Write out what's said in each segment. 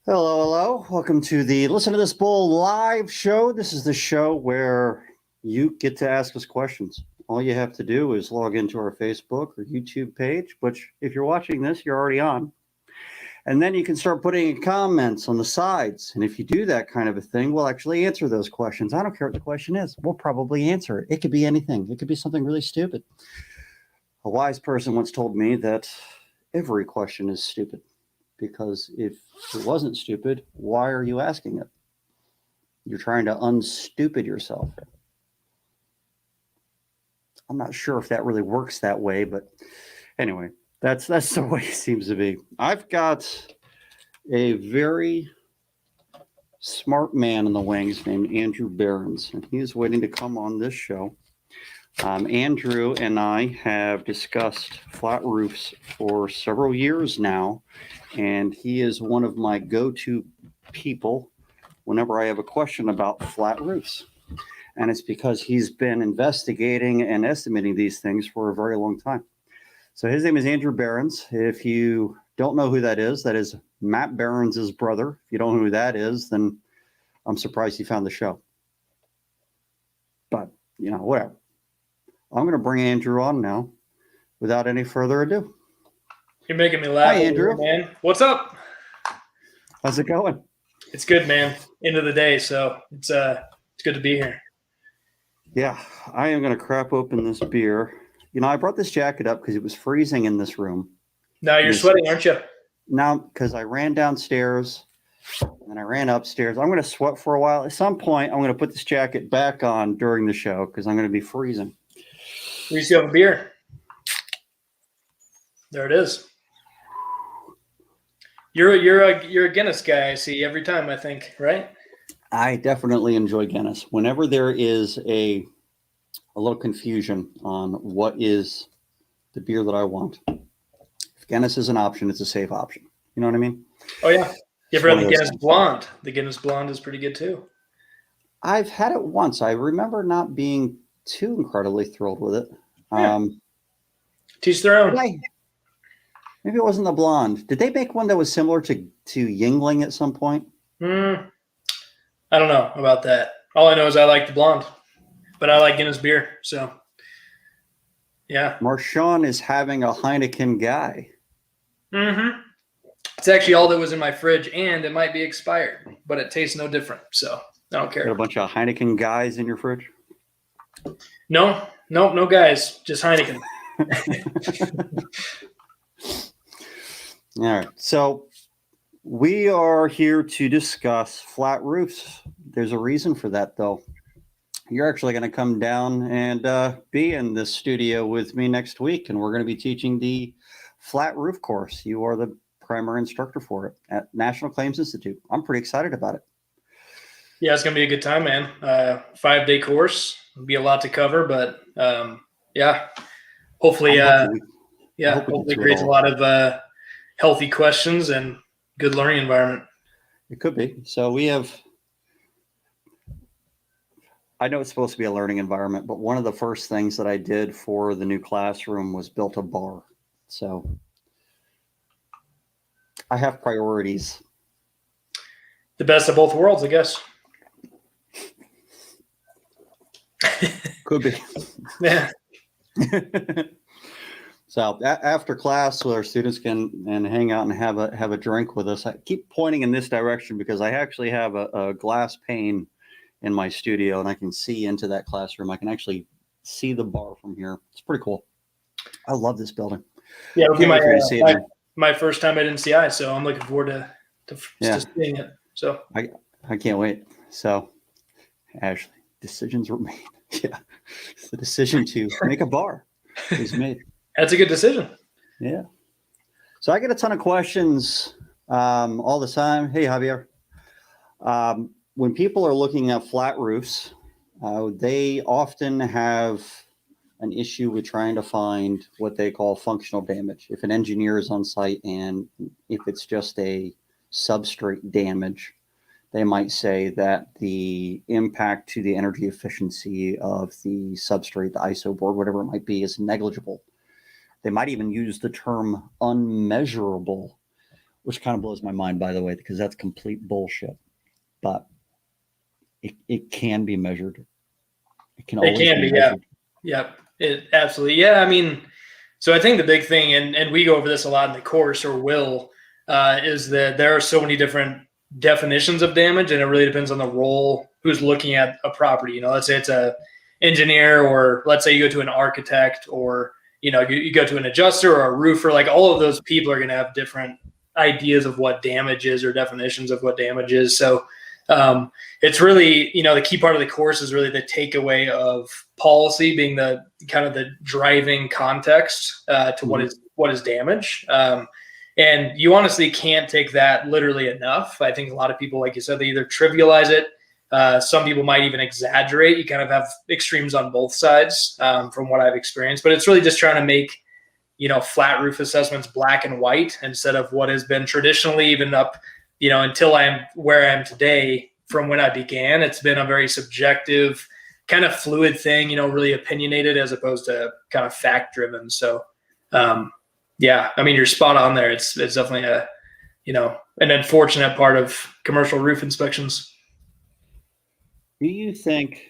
Hello, hello. Welcome to the Listen to This Bull live show. This is the show where you get to ask us questions. All you have to do is log into our Facebook or YouTube page, which if you're watching this, you're already on. And then you can start putting in comments on the sides. And if you do that kind of a thing, we'll actually answer those questions. I don't care what the question is. We'll probably answer it. It could be anything. It could be something really stupid. A wise person once told me that every question is stupid. Because if it wasn't stupid, why are you asking it? You're trying to unstupid yourself. I'm not sure if that really works that way, but anyway, that's the way it seems to be. I've got a very smart man in the wings named Andrew Behrens, and he is waiting to come on this show. Andrew and I have discussed flat roofs for several years now, and he is one of my go-to people whenever I have a question about flat roofs. And it's because he's been investigating and estimating these things for a very long time. So his name is Andrew Behrens. If you don't know who that is Matt Behrens' brother. If you don't know who that is, then I'm surprised you found the show. But, whatever. I'm going to bring Andrew on now without any further ado. You're making me laugh. Hi, Andrew. Man. What's up? How's it going? It's good, man. End of the day, so it's good to be here. Yeah, I am going to crack open this beer. I brought this jacket up because it was freezing in this room. Now you're sweating, aren't you? Now, because I ran downstairs and I ran upstairs. I'm going to sweat for a while. At some point, I'm going to put this jacket back on during the show because I'm going to be freezing. We used to have a beer. There it is. You're a Guinness guy, I see every time, I think, right? I definitely enjoy Guinness. Whenever there is a little confusion on what is the beer that I want, if Guinness is an option, it's a safe option. You know what I mean? Oh, yeah. You ever had the Guinness Blonde? The Guinness Blonde is pretty good, too. I've had it once. I remember not being too incredibly thrilled with it. Yeah. Teach their own. Maybe it wasn't the Blonde. Did they make one that was similar to Yingling at some point? I don't know about that. All I know is I like the Blonde, but I like Guinness beer. So, yeah. Marshawn is having a Heineken guy. Mm-hmm. It's actually all that was in my fridge, and it might be expired, but it tastes no different. So I don't care. Got a bunch of Heineken guys in your fridge? No guys, just Heineken. All right. So we are here to discuss flat roofs. There's a reason for that, though. You're actually going to come down and be in this studio with me next week, and we're going to be teaching the flat roof course. You are the primary instructor for it at National Claims Institute. I'm pretty excited about it. Yeah, it's going to be a good time, man. 5-day course. It'll be a lot to cover, but yeah, hopefully, hopefully creates a lot of healthy questions and good learning environment. It could be. So we have, I know it's supposed to be a learning environment, but one of the first things that I did for the new classroom was built a bar. So I have priorities. The best of both worlds, I guess. Could be. Yeah. So after class, our students can hang out and have a drink with us. I keep pointing in this direction because I actually have a glass pane in my studio, and I can see into that classroom. I can actually see the bar from here. It's pretty cool. I love this building. Yeah, it'll be my first time at NCI, so I'm looking forward to seeing it. So I can't wait. So, Ashley, decisions were made. Yeah, the decision to make a bar is made. That's a good decision. Yeah. So I get a ton of questions all the time. Hey, Javier. When people are looking at flat roofs, they often have an issue with trying to find what they call functional damage. If an engineer is on site and if it's just a substrate damage, they might say that the impact to the energy efficiency of the substrate, the ISO board, whatever it might be, is negligible. They might even use the term unmeasurable which kind of blows my mind, by the way, because that's complete bullshit. But it can be measured. It can always be measured. Yep. It absolutely. Yeah. I mean, so I think the big thing, and we go over this a lot in the course, or will, is that there are so many different definitions of damage, and it really depends on the role who's looking at a property. Let's say it's a engineer, or let's say you go to an architect, or you go to an adjuster or a roofer. Like, all of those people are going to have different ideas of what damage is, or definitions of what damage is. So it's really, the key part of the course is really the takeaway of policy being the kind of the driving context to what is damage. And you honestly can't take that literally enough. I think a lot of people, like you said, they either trivialize it. Some people might even exaggerate. You kind of have extremes on both sides from what I've experienced, but it's really just trying to make, flat roof assessments black and white, instead of what has been traditionally, even up, until I am where I am today. From when I began, it's been a very subjective, kind of fluid thing, really opinionated as opposed to kind of fact driven. So, yeah, I mean, you're spot on there. It's definitely an unfortunate part of commercial roof inspections. Do you think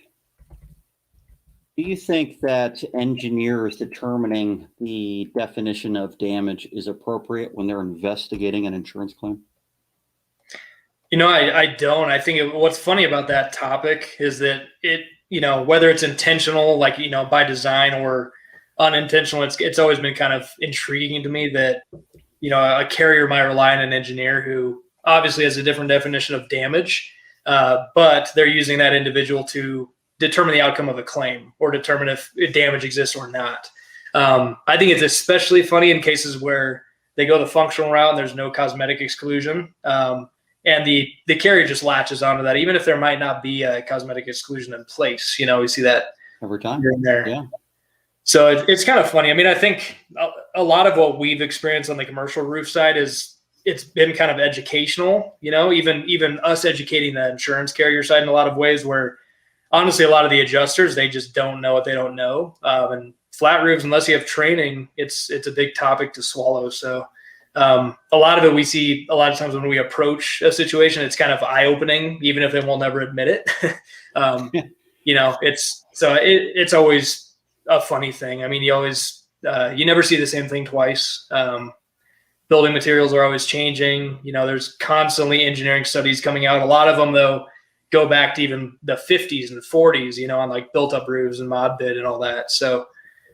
that engineers determining the definition of damage is appropriate when they're investigating an insurance claim? I don't. I think what's funny about that topic is that it, whether it's intentional, like, by design, or unintentional, it's always been kind of intriguing to me that, a carrier might rely on an engineer who obviously has a different definition of damage, but they're using that individual to determine the outcome of a claim, or determine if damage exists or not. I think it's especially funny in cases where they go the functional route and there's no cosmetic exclusion. And the carrier just latches onto that, even if there might not be a cosmetic exclusion in place. We see that every time in there. Yeah. So it's kind of funny. I mean, I think a lot of what we've experienced on the commercial roof side it's been kind of educational, even us educating the insurance carrier side in a lot of ways, where honestly, a lot of the adjusters, they just don't know what they don't know. And flat roofs, unless you have training, it's a big topic to swallow. So a lot of it, we see a lot of times when we approach a situation, it's kind of eye-opening, even if they will never admit it. It's always a funny thing. I mean, you never see the same thing twice. Building materials are always changing. There's constantly engineering studies coming out. A lot of them, though, go back to even the 50s and 40s, on like built-up roofs and mod bid and all that. So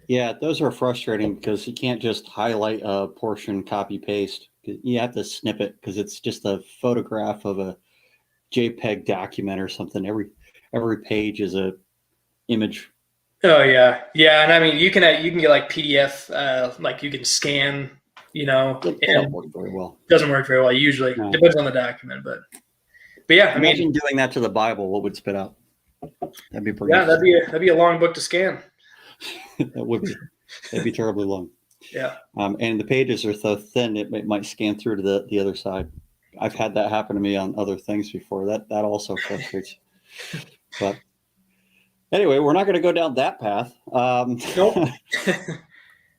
yeah, those are frustrating because you can't just highlight a portion, copy paste. You have to snip it because it's just a photograph of a JPEG document or something. Every page is a image. Oh yeah, and I mean, you can get like PDF, like you can scan. It doesn't work very well. Doesn't work very well usually. No. Depends on the document, but yeah. Imagine doing that to the Bible. What would spit out? That'd be pretty. Yeah, that'd be a long book to scan. That would be. That'd be terribly long. Yeah. And the pages are so thin it might scan through to the other side. I've had that happen to me on other things before. That also frustrates. But anyway, we're not going to go down that path. Nope.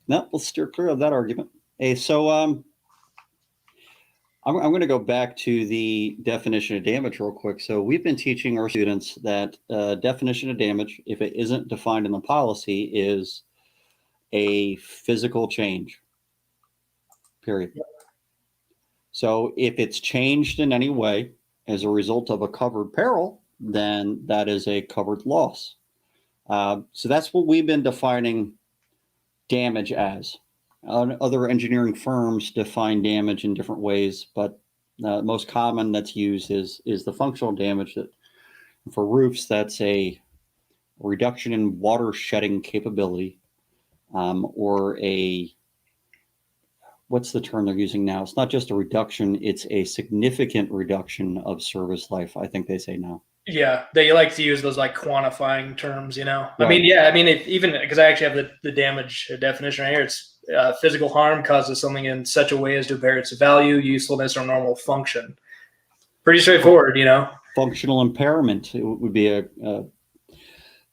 No, let's steer clear of that argument. Hey, so I'm going to go back to the definition of damage real quick. So we've been teaching our students that definition of damage, if it isn't defined in the policy, is a physical change, period. Yep. So if it's changed in any way as a result of a covered peril, then that is a covered loss. So that's what we've been defining damage as. Other engineering firms define damage in different ways, but the most common that's used is the functional damage. That for roofs, that's a reduction in water shedding capability, or what's the term they're using now? It's not just a reduction, it's a significant reduction of service life, I think they say now. Yeah, they like to use those like quantifying terms, Right. I mean, even because I actually have the damage definition right here. It's physical harm causes something in such a way as to impair its value, usefulness, or normal function. Pretty straightforward, Functional impairment, it would be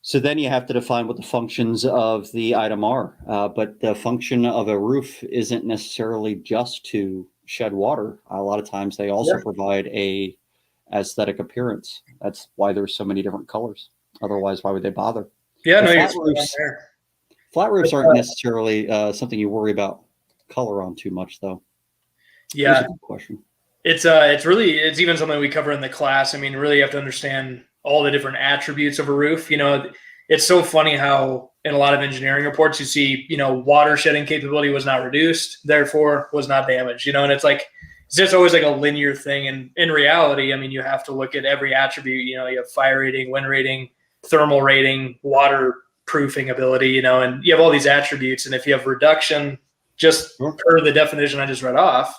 so then you have to define what the functions of the item are. But the function of a roof isn't necessarily just to shed water, a lot of times they also provide a aesthetic appearance. That's why there's so many different colors. Otherwise, why would they bother? Yeah, no, flat roofs aren't necessarily something you worry about color on too much, though. Yeah, that's a good question. It's even something we cover in the class. I mean, really, you have to understand all the different attributes of a roof. It's so funny how in a lot of engineering reports you see, water shedding capability was not reduced, therefore was not damaged. And it's like it's just always like a linear thing. And in reality, I mean, you have to look at every attribute. You have fire rating, wind rating, thermal rating, waterproofing ability. And you have all these attributes. And if you have reduction, just per the definition I just read off,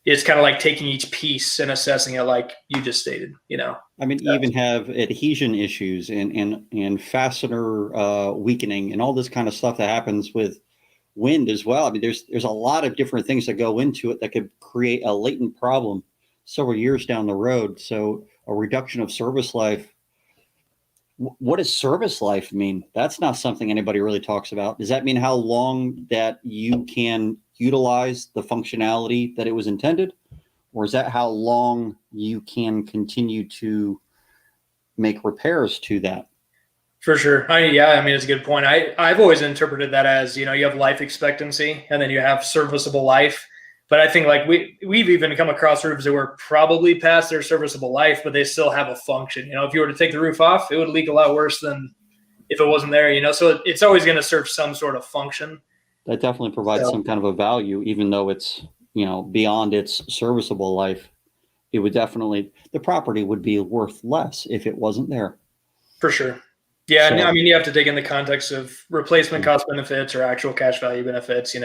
it's kind of like taking each piece and assessing it like you just stated, I mean, you even have adhesion issues and fastener weakening and all this kind of stuff that happens with wind as well. I mean, there's a lot of different things that go into it that could create a latent problem several years down the road. So a reduction of service life. What does service life mean? That's not something anybody really talks about. Does that mean how long that you can utilize the functionality that it was intended? Or is that how long you can continue to make repairs to that? For sure. I mean, it's a good point. I've always interpreted that as, you have life expectancy and then you have serviceable life. But I think like we've even come across roofs that were probably past their serviceable life, but they still have a function. If you were to take the roof off, it would leak a lot worse than if it wasn't there, so it's always going to serve some sort of function. That definitely provides some kind of a value, even though it's, beyond its serviceable life. It would definitely, the property would be worth less if it wasn't there. For sure. Yeah. So, I mean, you have to take in the context of replacement cost benefits or actual cash value benefits,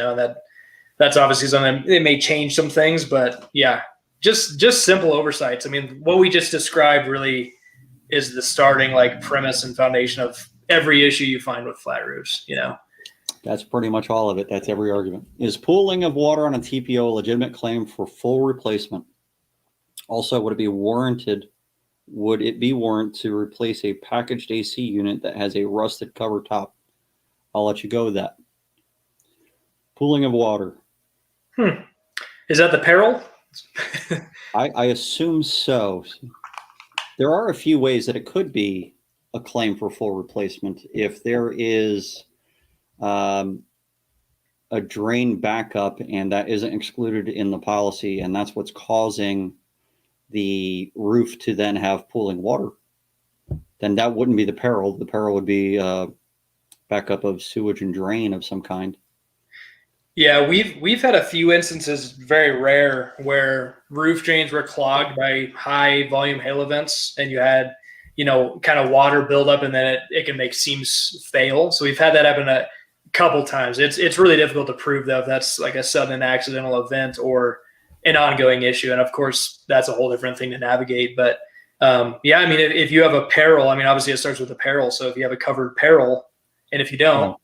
that's obviously something it may change some things, but yeah, just simple oversights. I mean, what we just described really is the starting like premise and foundation of every issue you find with flat roofs, That's pretty much all of it. That's every argument. Is pooling of water on a TPO a legitimate claim for full replacement? Also, would it be warranted to replace a packaged AC unit that has a rusted cover top? I'll let you go with that. Pooling of water. Is that the peril? I assume so. There are a few ways that it could be a claim for full replacement. If there is a drain backup and that isn't excluded in the policy, and that's what's causing the roof to then have pooling water, then that wouldn't be the peril. The peril would be backup of sewage and drain of some kind. Yeah, we've had a few instances, very rare, where roof drains were clogged by high volume hail events, and you had, kind of water buildup, and then it can make seams fail. So we've had that happen a couple times. It's really difficult to prove though if that's like a sudden accidental event or an ongoing issue, and of course that's a whole different thing to navigate. But yeah, I mean, if you have a peril, I mean, obviously it starts with a peril. So if you have a covered peril, and if you don't,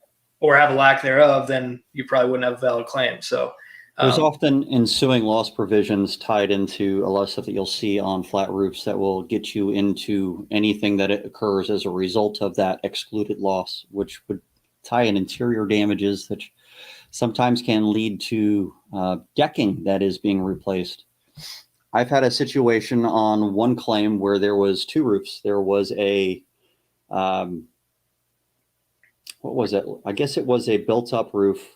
or have a lack thereof, then you probably wouldn't have a valid claim. So there's often ensuing loss provisions tied into a lot of stuff that you'll see on flat roofs that will get you into anything that occurs as a result of that excluded loss, which would tie in interior damages that sometimes can lead to decking that is being replaced. I've had a situation on one claim where there was two roofs. There was a what was it? I guess it was a built-up roof,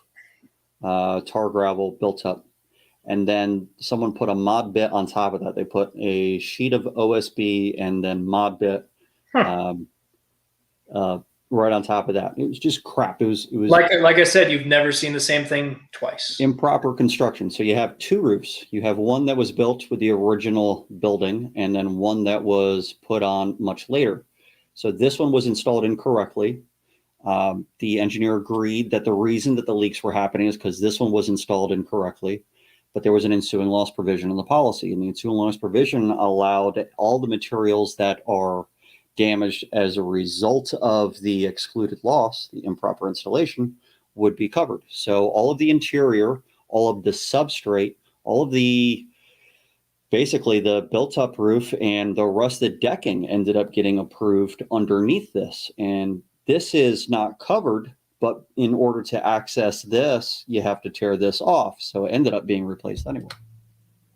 tar gravel built up. And then someone put a mod bit on top of that. They put a sheet of OSB and then mod bit right on top of that. It was just crap. It was like I said, you've never seen the same thing twice. Improper construction. So you have two roofs. You have one that was built with the original building and then one that was put on much later. So this one was installed incorrectly. The engineer agreed that the reason that the leaks were happening is because this one was installed incorrectly, but there was an ensuing loss provision in the policy, and the ensuing loss provision allowed all the materials that are damaged as a result of the excluded loss, the improper installation, would be covered. So all of the interior, all of the substrate, all of the basically the built-up roof and the rusted decking ended up getting approved underneath this, and this is not covered but in order to access this, you have to tear this off. So it ended up being replaced anyway.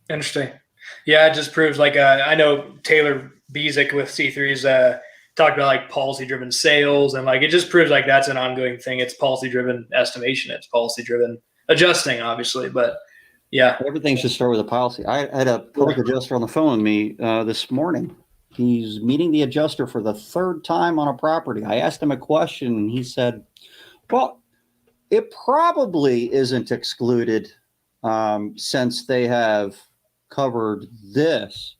Interesting. Yeah, it just proves like I know Taylor Bezick with C3's talked about like policy-driven sales, and like it just proves like that's an ongoing thing. It's policy-driven estimation. It's policy-driven adjusting, obviously, but yeah, everything should start with a policy. I had a public adjuster on the phone with me this morning. He's meeting the adjuster for the third time on a property. I asked him a question, and he said, "Well, it probably isn't excluded since they have covered this."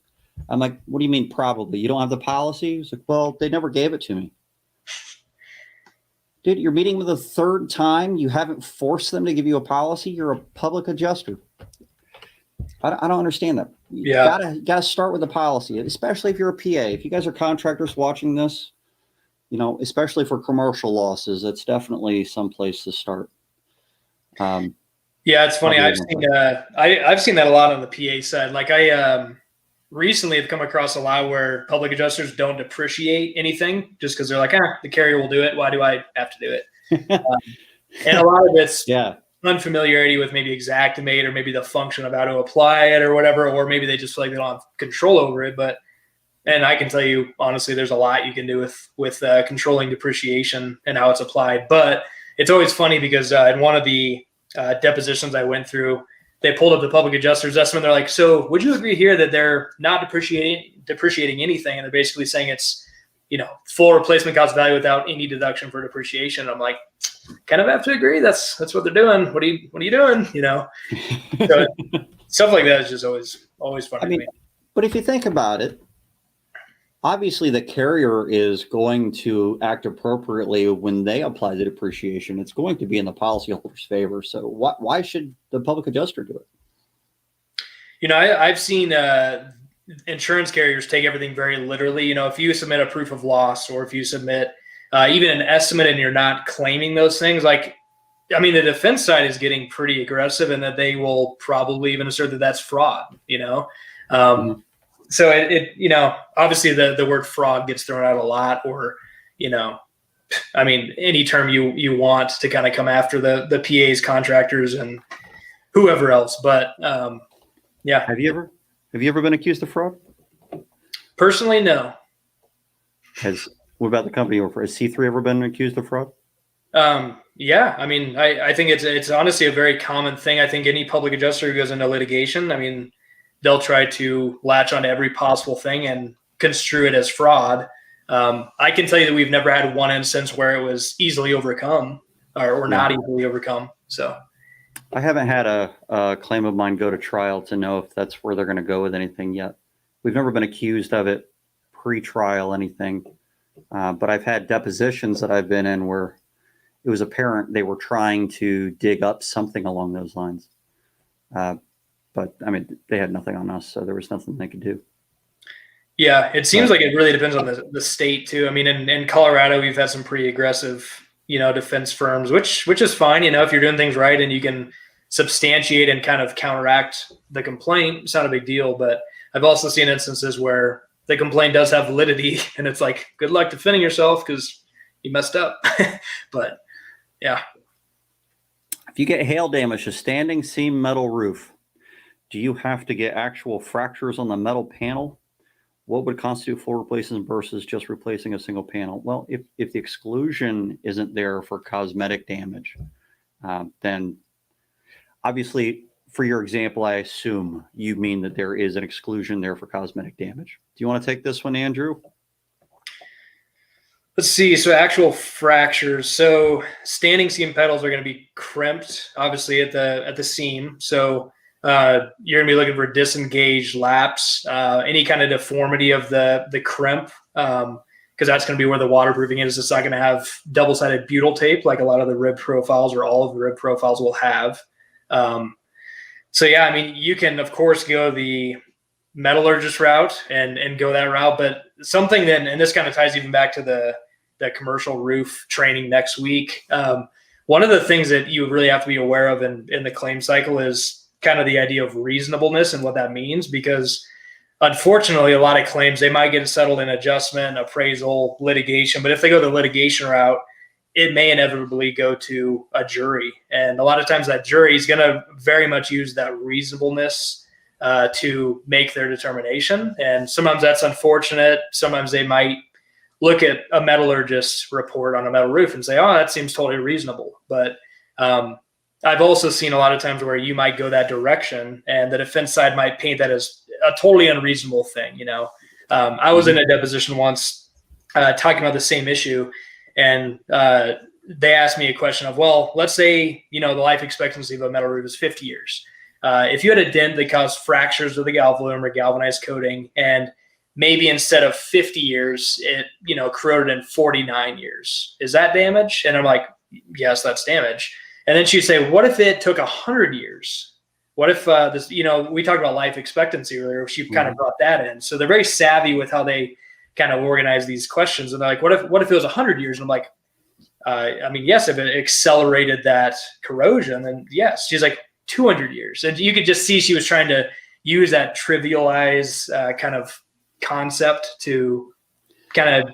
I'm like, "What do you mean probably? You don't have the policy?" He's like, "Well, they never gave it to me." Dude, you're meeting with a third time. You haven't forced them to give you a policy. You're a public adjuster. I don't understand that. You gotta start with a policy, especially if you're a PA. If you guys are contractors watching this, especially for commercial losses, that's definitely some place to start. Yeah, it's funny. I've seen that a lot on the PA side. Like I recently have come across a lot where public adjusters don't depreciate anything just because they're like, the carrier will do it. Why do I have to do it? And a lot of it's unfamiliarity with maybe Xactimate or maybe the function of how to apply it or whatever, or maybe they just feel like they don't have control over it. And I can tell you, honestly, there's a lot you can do with controlling depreciation and how it's applied. But it's always funny because in one of the depositions I went through, they pulled up the public adjuster's estimate. They're like, "So would you agree here that they're not depreciating anything?" And they're basically saying it's, full replacement cost value without any deduction for depreciation. I'm like, kind of have to agree. That's what they're doing. What are you doing? So stuff like that is just always funny to me. But if you think about it, obviously the carrier is going to act appropriately when they apply the depreciation. It's going to be in the policyholder's favor. So why should the public adjuster do it? I've seen insurance carriers take everything very literally. If you submit a proof of loss or if you submit even an estimate and you're not claiming those things, the defense side is getting pretty aggressive in that they will probably even assert that that's fraud, So it obviously the word fraud gets thrown out a lot, or, any term you want to kind of come after the PAs, contractors, and whoever else. But yeah. Have you ever been accused of fraud? Personally, no. What about the company or has C3 ever been accused of fraud? Yeah. I think it's honestly a very common thing. I think any public adjuster who goes into litigation, they'll try to latch onto every possible thing and construe it as fraud. I can tell you that we've never had one instance where it was easily overcome or not easily overcome. So I haven't had a claim of mine go to trial to know if that's where they're going to go with anything yet. We've never been accused of it pre-trial, anything. But I've had depositions that I've been in where it was apparent they were trying to dig up something along those lines. But they had nothing on us, so there was nothing they could do. Yeah, it seems like it really depends on the state too. In Colorado, we've had some pretty aggressive, defense firms, which is fine. If you're doing things right and you can substantiate and kind of counteract the complaint, it's not a big deal. But I've also seen instances where the complaint does have validity, and it's like, good luck defending yourself because you messed up. But yeah. If you get hail damage to standing seam metal roof, do you have to get actual fractures on the metal panel? What would constitute full replacement versus just replacing a single panel? Well, if the exclusion isn't there for cosmetic damage, then obviously, for your example, I assume you mean that there is an exclusion there for cosmetic damage. Do you want to take this one, Andrew? Let's see. So actual fractures. So standing seam pedals are going to be crimped, obviously at the seam. So you're gonna be looking for disengaged laps, any kind of deformity of the crimp, because that's going to be where the waterproofing is. It's not going to have double-sided butyl tape like a lot of the rib profiles or all of the rib profiles will have. So yeah, you can of course go the metallurgist route and go that route, but something then, and this kind of ties even back to the commercial roof training next week. One of the things that you really have to be aware of in the claim cycle is kind of the idea of reasonableness and what that means, because unfortunately a lot of claims, they might get settled in adjustment, appraisal, litigation, but if they go the litigation route, it may inevitably go to a jury. And a lot of times that jury is going to very much use that reasonableness to make their determination. And sometimes that's unfortunate. Sometimes they might look at a metallurgist's report on a metal roof and say, oh, that seems totally reasonable. But I've also seen a lot of times where you might go that direction and the defense side might paint that as a totally unreasonable thing. I was in a deposition once talking about the same issue, and they asked me a question of, well, let's say, the life expectancy of a metal roof is 50 years. If you had a dent that caused fractures of the galvalume or galvanized coating, and maybe instead of 50 years, it, corroded in 49 years, is that damage? And I'm like, yes, that's damage. And then she'd say, what if it took 100 years? What if this, we talked about life expectancy earlier. She kind of brought that in. So they're very savvy with how they kind of organize these questions. And they're like, what if it was 100 years? And I'm like, yes, if it accelerated that corrosion, then yes. She's like, 200 years. And you could just see she was trying to use that trivialize kind of concept to kind of,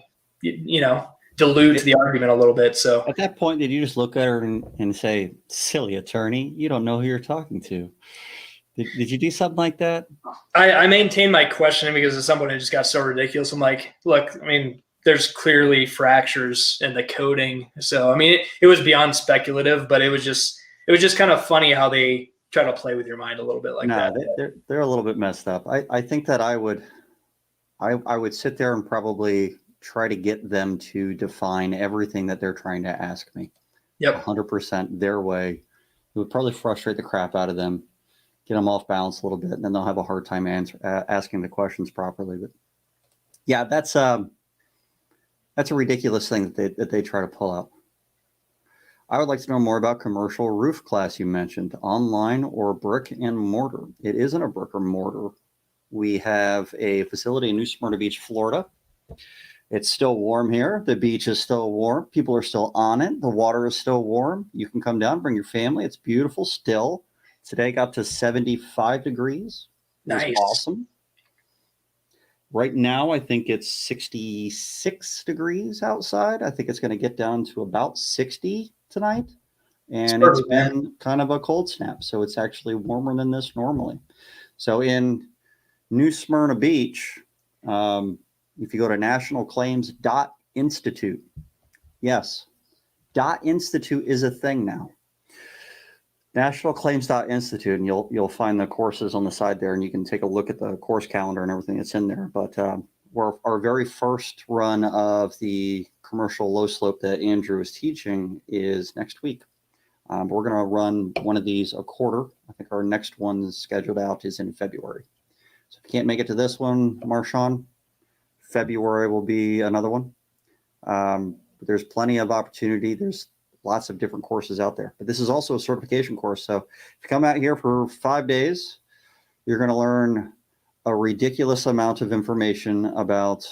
dilute the argument a little bit. So at that point, did you just look at her and say, silly attorney, you don't know who you're talking to? Did you do something like that? I maintained my questioning because at some point it just got so ridiculous. I'm like, look, there's clearly fractures in the coating. So, it was beyond speculative, but it was just kind of funny how they try to play with your mind a little bit like that. They're a little bit messed up. I think that I would sit there and probably try to get them to define everything that they're trying to ask me. Yep. 100% their way. It would probably frustrate the crap out of them, get them off balance a little bit, and then they'll have a hard time asking the questions properly. But yeah, that's a ridiculous thing that they try to pull out. I would like to know more about commercial roof class you mentioned, online or brick and mortar. It isn't a brick or mortar. We have a facility in New Smyrna Beach, Florida. It's still warm here. The beach is still warm. People are still on it. The water is still warm. You can come down, bring your family. It's beautiful still. Today got to 75 degrees. Nice. It was awesome. Right now, I think it's 66 degrees outside. I think it's going to get down to about 60 tonight. And it's been kind of a cold snap. So it's actually warmer than this normally. So in New Smyrna Beach, if you go to nationalclaims.institute, yes, .institute is a thing now. Nationalclaims.institute, and you'll find the courses on the side there, and you can take a look at the course calendar and everything that's in there. But our very first run of the commercial low slope that Andrew is teaching is next week. We're going to run one of these a quarter. I think our next one scheduled out is in February. So if you can't make it to this one, Marshawn, February will be another one. But there's plenty of opportunity. There's lots of different courses out there. But this is also a certification course. So if you come out here for 5 days, you're going to learn a ridiculous amount of information about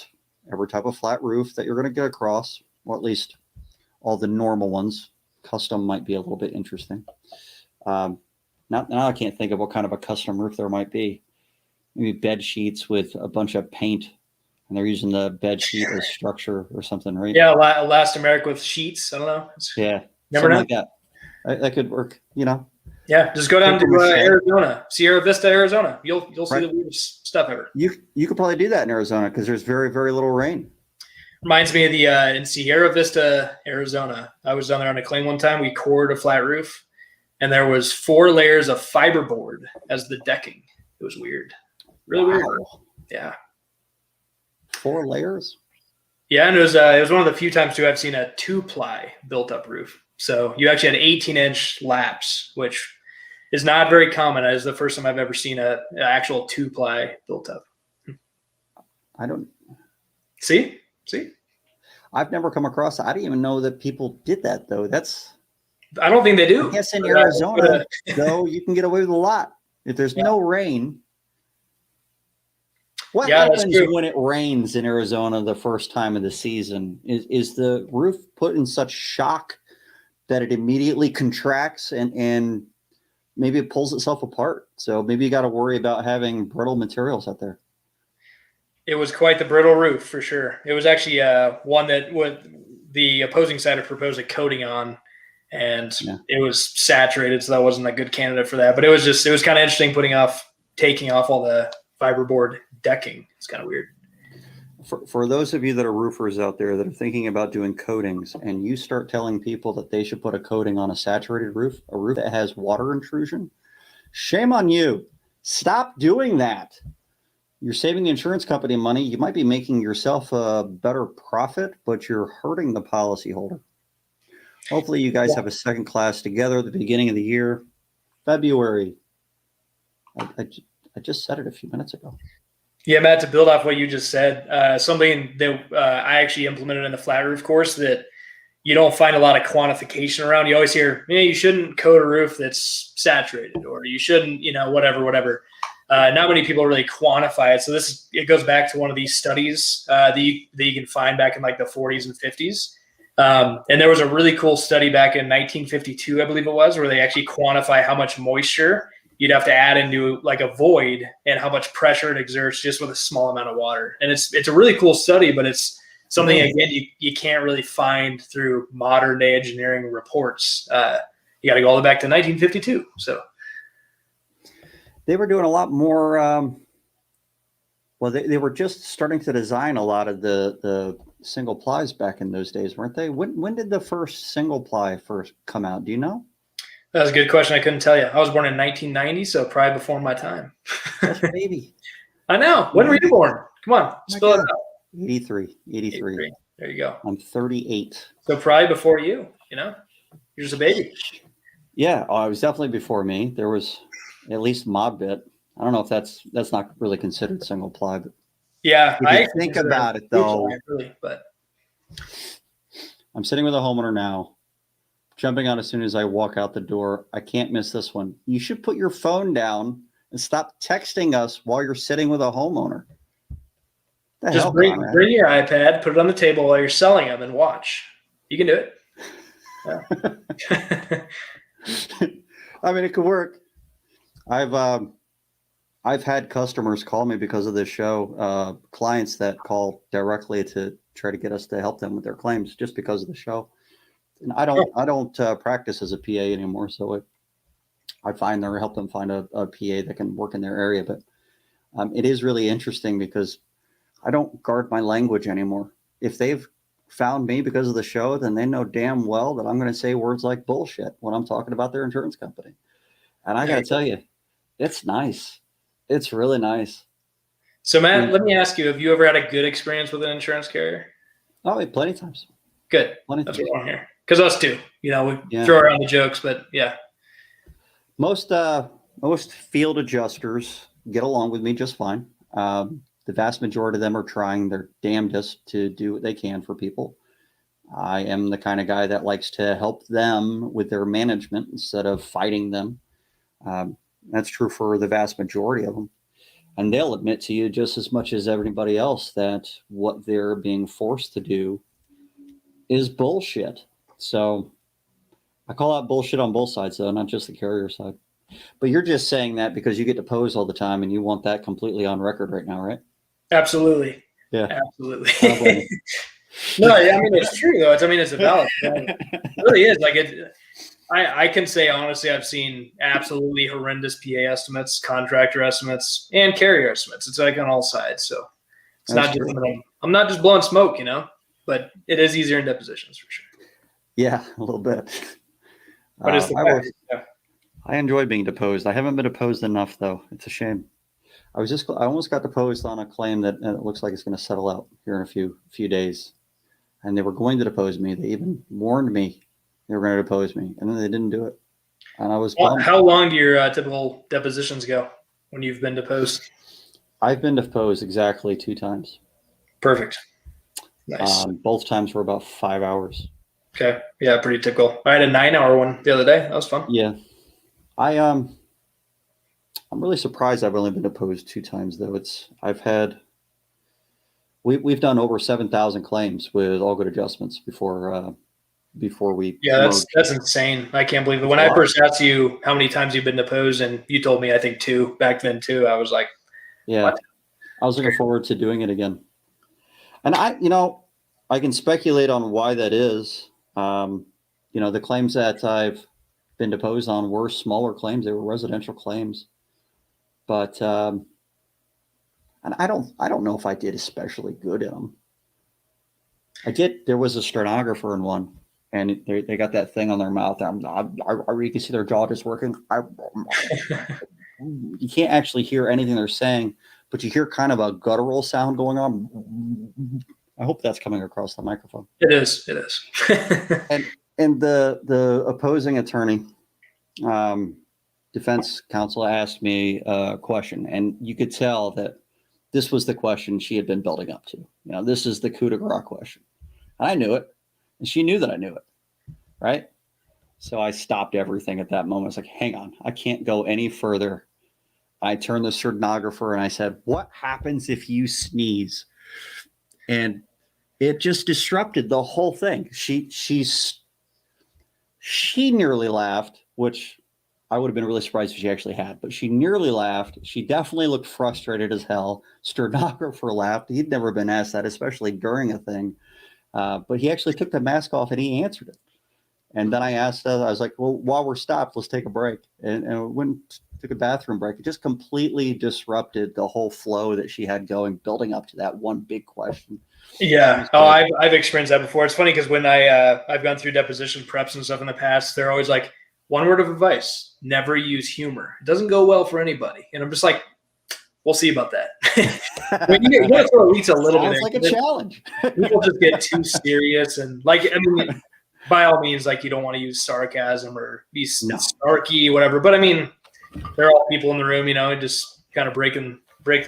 every type of flat roof that you're going to get across, or at least all the normal ones. Custom might be a little bit interesting. Now I can't think of what kind of a custom roof there might be. Maybe bed sheets with a bunch of paint, and they're using the bed sheet as structure or something, right? Yeah, Last America with sheets. I don't know. Yeah, never know. Like that. That could work. Yeah, just go down to Arizona, Sierra Vista, Arizona. You'll see the weirdest stuff ever. You could probably do that in Arizona because there's very, very little rain. Reminds me of the in Sierra Vista, Arizona. I was down there on a claim one time. We cored a flat roof, and there was 4 layers of fiberboard as the decking. It was weird. Really weird. Yeah. 4 layers? Yeah, and it was one of the few times too I've seen a 2-ply built-up roof. So you actually had 18-inch laps, which is not very common. It's the first time I've ever seen an actual 2-ply built up. I don't see. I've never come across. I didn't even know that people did that though. I don't think they do. I guess in Arizona, though, you can get away with a lot if there's no rain. What happens when it rains in Arizona the first time of the season? Is the roof put in such shock that it immediately contracts and maybe it pulls itself apart? So maybe you got to worry about having brittle materials out there. It was quite the brittle roof for sure. It was actually one that the opposing side had proposed a coating on, and it was saturated, so that wasn't a good candidate for that. But it was kind of interesting taking off all the fiberboard decking. It's kind of weird. For those of you that are roofers out there that are thinking about doing coatings, and you start telling people that they should put a coating on a saturated roof, a roof that has water intrusion, shame on you. Stop doing that. You're saving the insurance company money. You might be making yourself a better profit, but you're hurting the policyholder. Hopefully you guys have a second class together at the beginning of the year, February. I just said it a few minutes ago. Yeah, Matt, to build off what you just said, something that I actually implemented in the flat roof course that you don't find a lot of quantification around. You always hear, you shouldn't coat a roof that's saturated, or you shouldn't, whatever. Not many people really quantify it. So it goes back to one of these studies that you can find back in like the 40s and 50s. And there was a really cool study back in 1952, I believe it was, where they actually quantify how much moisture you'd have to add into like a void and how much pressure it exerts just with a small amount of water. And it's a really cool study, but it's something, again, you can't really find through modern day engineering reports. You got to go all the way back to 1952. So they were doing a lot more. They were just starting to design a lot of the single plies back in those days, weren't they? When did the first single ply first come out? Do you know? That was a good question. I couldn't tell you. I was born in 1990, so probably before my time. That's baby. I know. When were you born? Come on, spill it out. 83. There you go. I'm 38. So probably before you, You're just a baby. Yeah, I was definitely before me. There was at least mob bit. I don't know if that's not really considered single ply, but yeah, if you think about it though. But I'm sitting with a homeowner now, jumping on as soon as I walk out the door. I can't miss this one. You should put your phone down and stop texting us while you're sitting with a homeowner. Just bring your iPad, put it on the table while you're selling them, and watch. You can do it. Yeah. I mean, it could work. I've had customers call me because of this show, clients that call directly to try to get us to help them with their claims just because of the show. And I don't practice as a PA anymore, so I help them find a PA that can work in their area. But it is really interesting because I don't guard my language anymore. If they've found me because of the show, then they know damn well that I'm going to say words like bullshit when I'm talking about their insurance company. And I got to tell you, it's nice. It's really nice. So Matt, let me ask you, have you ever had a good experience with an insurance carrier? Oh, plenty of times. Good. That's what I want to hear. Because us too, we throw around the jokes, but yeah. Most field adjusters get along with me just fine. The vast majority of them are trying their damnedest to do what they can for people. I am the kind of guy that likes to help them with their management instead of fighting them. That's true for the vast majority of them. And they'll admit to you just as much as everybody else that what they're being forced to do is bullshit. So I call out bullshit on both sides, though, not just the carrier side. But you're just saying that because you get deposed all the time and you want that completely on record right now, right? Absolutely. Yeah. Absolutely. No, I mean, it's true, though. It's a valid point. It really is. I can say, honestly, I've seen absolutely horrendous PA estimates, contractor estimates, and carrier estimates. It's like on all sides. So it's not just, I'm not just blowing smoke, but it is easier in depositions for sure. Yeah, a little bit. But it's I enjoy being deposed. I haven't been deposed enough, though. It's a shame. I almost got deposed on a claim that it looks like it's going to settle out here in a few days. And they were going to depose me. They even warned me they were going to depose me, and then they didn't do it. And I was bummed. How long do your typical depositions go when you've been deposed? I've been deposed exactly 2 times. Perfect. Nice. Both times were about 5 hours. Okay. Yeah, pretty typical. I had a 9-hour one the other day. That was fun. Yeah. I'm really surprised I've only been deposed 2 times, though. We've done over 7,000 claims with all good adjustments before we. Yeah, that's insane. I can't believe it. When I first asked you how many times you've been deposed, and you told me I think 2 back then too, I was like, yeah, what? I was looking forward to doing it again. And I I can speculate on why that is. The claims that I've been deposed on were smaller claims. They were residential claims, but and I don't know if I did especially good in them. I did. There was a stenographer in one, and they got that thing on their mouth. You can see their jaw just working. You can't actually hear anything they're saying, but you hear kind of a guttural sound going on. I hope that's coming across the microphone. It is. It is. and the opposing attorney, defense counsel, asked me a question, and you could tell that this was the question she had been building up to. This is the coup de grace question. I knew it, and she knew that I knew it, right? So I stopped everything at that moment. I was like, hang on, I can't go any further. I turned to the stenographer and I said, what happens if you sneeze? And it just disrupted the whole thing. She nearly laughed, which I would have been really surprised if she actually had, but she nearly laughed. She definitely looked frustrated as hell. Stenographer laughed. He'd never been asked that, especially during a thing. But he actually took the mask off and he answered it. And then I asked, I was like, well, while we're stopped, let's take a break. And we went, took a bathroom break. It just completely disrupted the whole flow that she had going, building up to that one big question. Yeah. Oh, I've experienced that before. It's funny because when I've gone through deposition preps and stuff in the past, they're always like, one word of advice, never use humor. It doesn't go well for anybody. And I'm just like, we'll see about that. You got to throw at least a little bit. Sounds like a challenge. People just get too serious. And by all means, you don't want to use sarcasm or be snarky, whatever. But they're all people in the room, just kind of break the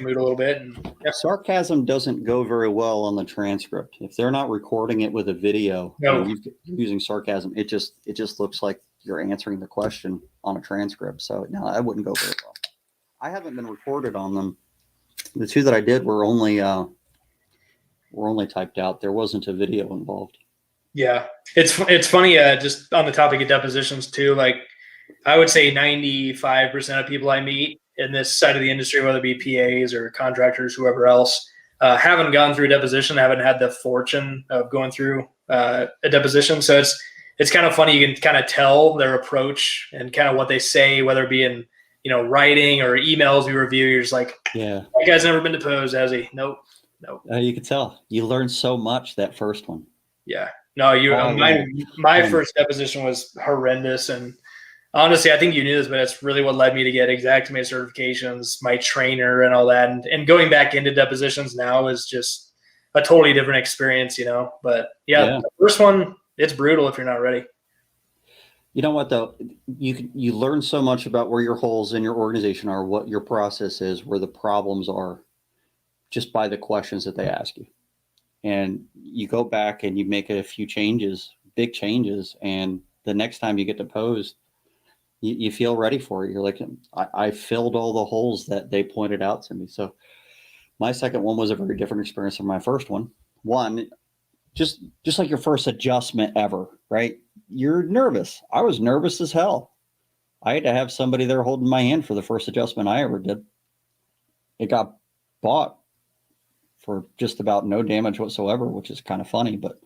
mood a little bit. And sarcasm doesn't go very well on the transcript. If they're not recording it with a video, you're using sarcasm, it just looks like you're answering the question on a transcript. So no, that wouldn't go very well. I haven't been recorded on them. The two that I did were only typed out. There wasn't a video involved. Yeah, it's funny. Just on the topic of depositions too. I would say 95% of people I meet in this side of the industry, whether it be PAs or contractors, whoever else, haven't gone through a deposition, haven't had the fortune of going through a deposition. So it's kind of funny. You can kind of tell their approach and kind of what they say, whether it be in writing or emails we review. You're just like, yeah, that guy's never been deposed, has he? Nope. You could tell. You learned so much that first one. Yeah. No, my first deposition was horrendous, and honestly, I think you knew this, but it's really what led me to get Xactimate certifications, my trainer, and all that. And going back into depositions now is just a totally different experience, But yeah. The first one, it's brutal if you're not ready. You know what though? You learn so much about where your holes in your organization are, what your process is, where the problems are, just by the questions that they ask you. And you go back and you make a few changes, big changes, and the next time you get deposed, you feel ready for it. You're like, I filled all the holes that they pointed out to me. So my second one was a very different experience from my first one. One, just like your first adjustment ever, right? You're nervous. I was nervous as hell. I had to have somebody there holding my hand for the first adjustment I ever did. It got bought for just about no damage whatsoever, which is kind of funny, but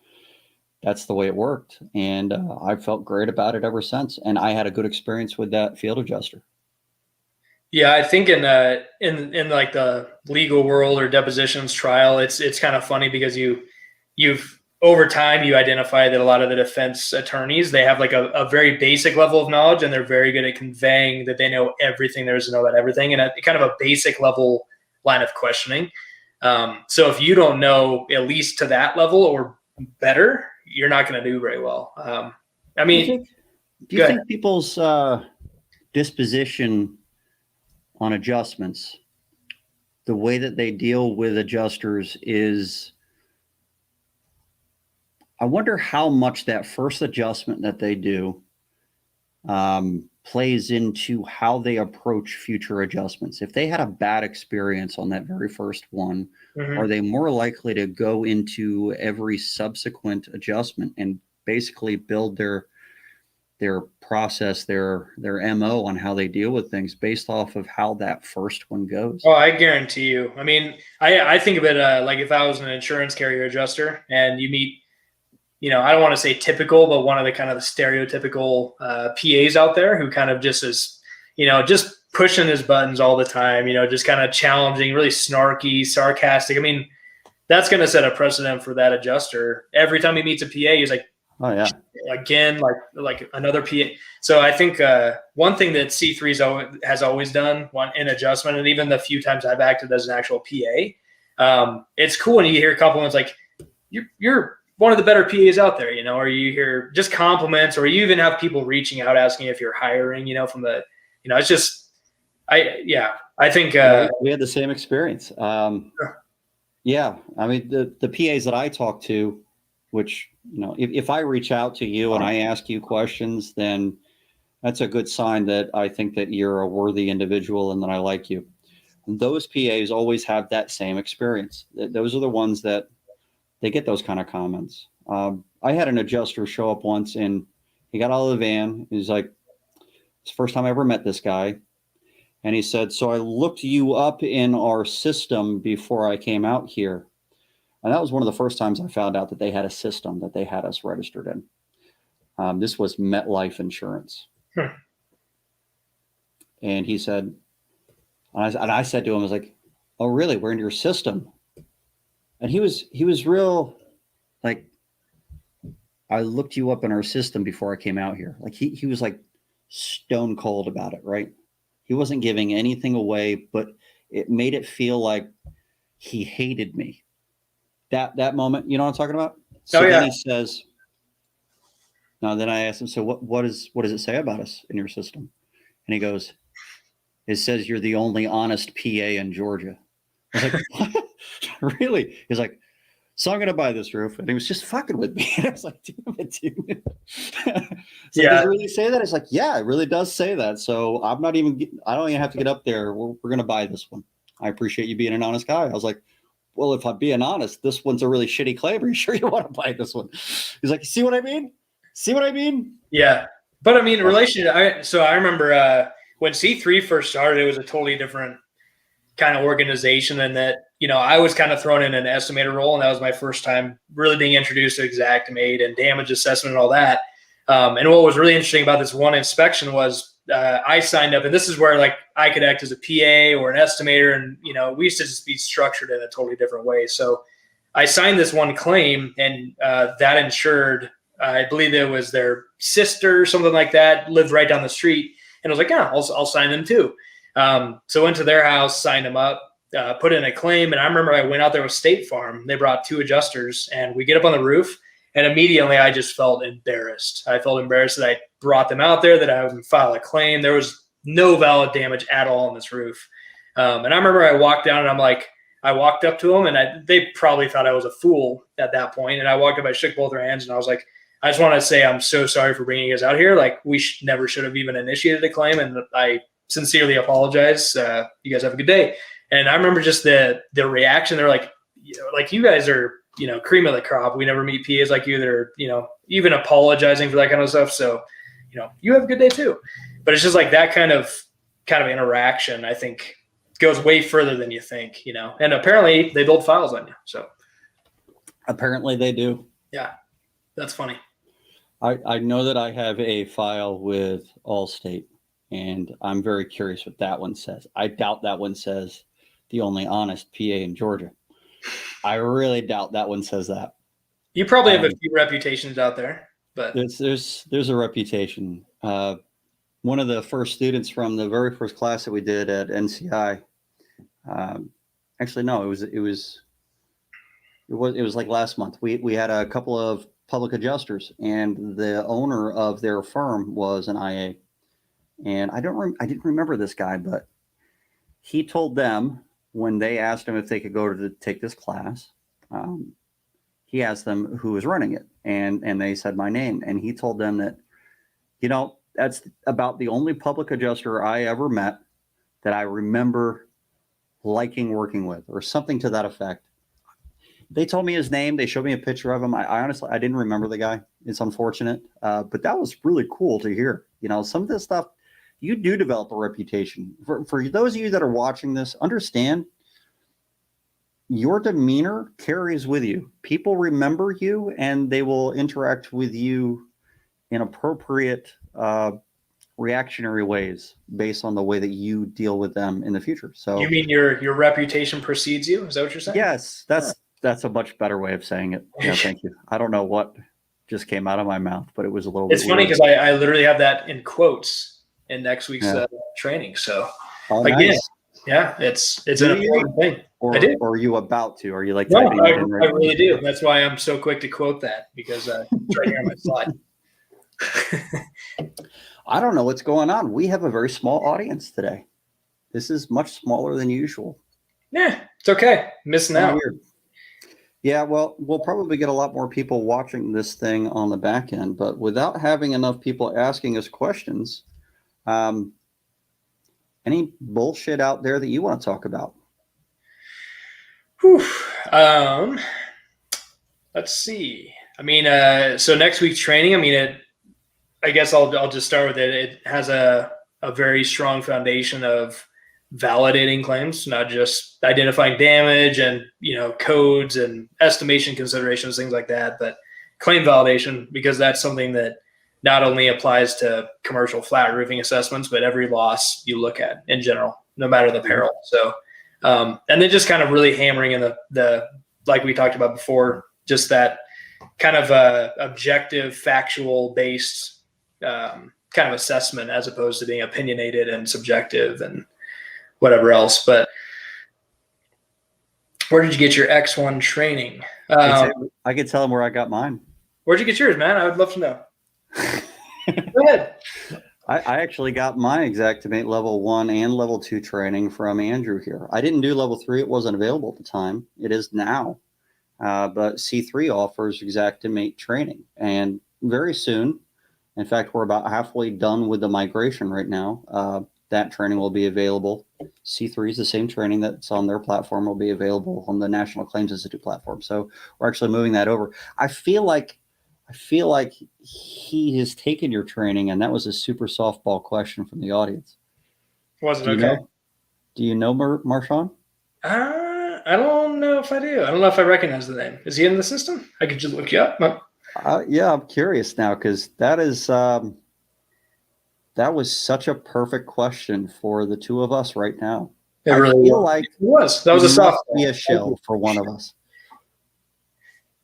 that's the way it worked. And I felt great about it ever since. And I had a good experience with that field adjuster. Yeah, I think in the legal world or depositions trial, it's kind of funny because you've over time you identify that a lot of the defense attorneys, they have a very basic level of knowledge, and they're very good at conveying that they know everything there is to know about everything, and kind of a basic level line of questioning. So if you don't know at least to that level or better, you're not going to do very well. Do you think people's disposition on adjustments, the way that they deal with adjusters is, I wonder how much that first adjustment that they do plays into how they approach future adjustments. If they had a bad experience on that very first one, are they more likely to go into every subsequent adjustment and basically build their their process, their MO on how they deal with things based off of how that first one goes. Oh, I guarantee you. I mean, I think of it like if I was an insurance carrier adjuster and you meet, I don't want to say typical, but one of the kind of the stereotypical PAs out there who kind of just is, just pushing his buttons all the time, just kind of challenging, really snarky, sarcastic. I mean, that's going to set a precedent for that adjuster. Every time he meets a PA, he's like, oh yeah, again, like another PA. So I think one thing that C3 has always done in adjustment, and even the few times I've acted as an actual PA, it's cool when you hear compliments like, you're one of the better PAs out there, or you hear just compliments, or you even have people reaching out asking if you're hiring, from the, it's just, I think we had the same experience. Yeah, I mean the PAs that I talk to, which if I reach out to you and I ask you questions, then that's a good sign that I think that you're a worthy individual and that I like you. And those PAs always have that same experience. Those are the ones that they get those kind of comments. I had an adjuster show up once and he got out of the van. He's like, it's the first time I ever met this guy. And he said, so I looked you up in our system before I came out here. And that was one of the first times I found out that they had a system that they had us registered in. This was MetLife Insurance. And he said, and I said to him, I was like, oh, really? We're in your system. And he was real, like, I looked you up in our system before I came out here. Like he was like stone cold about it, right? He wasn't giving anything away, but it made it feel like he hated me. That moment, you know what I'm talking about? So then he says, no, then I asked him, so what does it say about us in your system? And he goes, it says you're the only honest PA in Georgia. I was like, what? Really? He's like, so I'm going to buy this roof. And he was just fucking with me. And I was like, damn it, dude. So does it really say that? It's like, yeah, it really does say that. So I don't even have to get up there. We're going to buy this one. I appreciate you being an honest guy. I was like, well, if I'm being honest, this one's a really shitty claim. Are you sure you want to buy this one? He's like, see what I mean? See what I mean? Yeah. But I mean, I remember when C3 first started, it was a totally different kind of organization, and that, I was kind of thrown in an estimator role, and that was my first time really being introduced to Xactimate and damage assessment and all that. And what was really interesting about this one inspection was I signed up, and this is where like I could act as a PA or an estimator, and we used to just be structured in a totally different way. So I signed this one claim, and that insured, I believe it was their sister, something like that, lived right down the street, and I was like, yeah, I'll sign them too. So went to their house, signed them up, put in a claim. And I remember I went out there with State Farm. They brought 2 adjusters, and we get up on the roof, and immediately I just felt embarrassed. I felt embarrassed that I brought them out there, that I would file a claim. There was no valid damage at all on this roof. And I remember I walked down, and I walked up to them, and they probably thought I was a fool at that point. And I walked up, I shook both their hands, and I was like, I just want to say I'm so sorry for bringing you guys out here. Like, we never should have even initiated a claim, and I sincerely apologize. You guys have a good day. And I remember just the reaction. They're like, you guys are, cream of the crop. We never meet PAs like you that are, even apologizing for that kind of stuff. So, you have a good day too. But it's just like that kind of interaction, I think, goes way further than you think, and apparently they build files on you. So apparently they do. Yeah. That's funny. I know that I have a file with Allstate, and I'm very curious what that one says. I doubt that one says the only honest PA in Georgia. I really doubt that one says that. You probably have a few reputations out there, but there's a reputation. One of the first students from the very first class that we did at NCI, actually no, it was like last month. We had a couple of public adjusters, and the owner of their firm was an IA. And I didn't remember this guy, but he told them when they asked him if they could go to take this class, he asked them who was running it, and they said my name, and he told them that, that's about the only public adjuster I ever met that I remember liking working with, or something to that effect. They told me his name. They showed me a picture of him. I honestly, I didn't remember the guy. It's unfortunate, but that was really cool to hear. Some of this stuff, you do develop a reputation. For those of you that are watching this, understand your demeanor carries with you. People remember you, and they will interact with you in appropriate reactionary ways based on the way that you deal with them in the future. So you mean your reputation precedes you? Is that what you're saying? Yes, that's a much better way of saying it. Yeah, thank you. I don't know what just came out of my mouth, but it was a little bit. It's funny because I literally have that in quotes in next week's training. So again, nice. Yeah, it's an important thing. Or are you about to? Are you like? No, I really do. That's why I'm so quick to quote that, because it's right here on my slide. I don't know what's going on. We have a very small audience today. This is much smaller than usual. Yeah, it's okay. Missing out. Weird. Yeah, well, we'll probably get a lot more people watching this thing on the back end, but without having enough people asking us questions, any bullshit out there that you want to talk about? Whew. Let's see. I mean, so next week's training, I mean, I guess I'll just start with it. It has a very strong foundation of validating claims, not just identifying damage and, codes and estimation considerations, things like that, but claim validation, because that's something that not only applies to commercial flat roofing assessments, but every loss you look at in general, no matter the peril. So, and then just kind of really hammering in the like we talked about before, just that kind of objective, factual based kind of assessment, as opposed to being opinionated and subjective and whatever else. But where did you get your X1 training? I could tell them where I got mine. Where'd you get yours, man? I would love to know. Go ahead. I actually got my Xactimate level 1 and level 2 training from Andrew here. I didn't do level 3. It wasn't available at the time. It is now. But C3 offers Xactimate training. And very soon, in fact, we're about halfway done with the migration right now. That training will be available. C3 is the same training that's on their platform, will be available on the National Claims Institute platform. So we're actually moving that over. I feel like he has taken your training, and that was a super softball question from the audience. Was it okay? Do you know Marshawn? I don't know if I do. I don't know if I recognize the name. Is he in the system? I could just look you up. Yeah, I'm curious now, because that was such a perfect question for the two of us right now. It really feel like it was. That was a softball. Be a shell for one of us.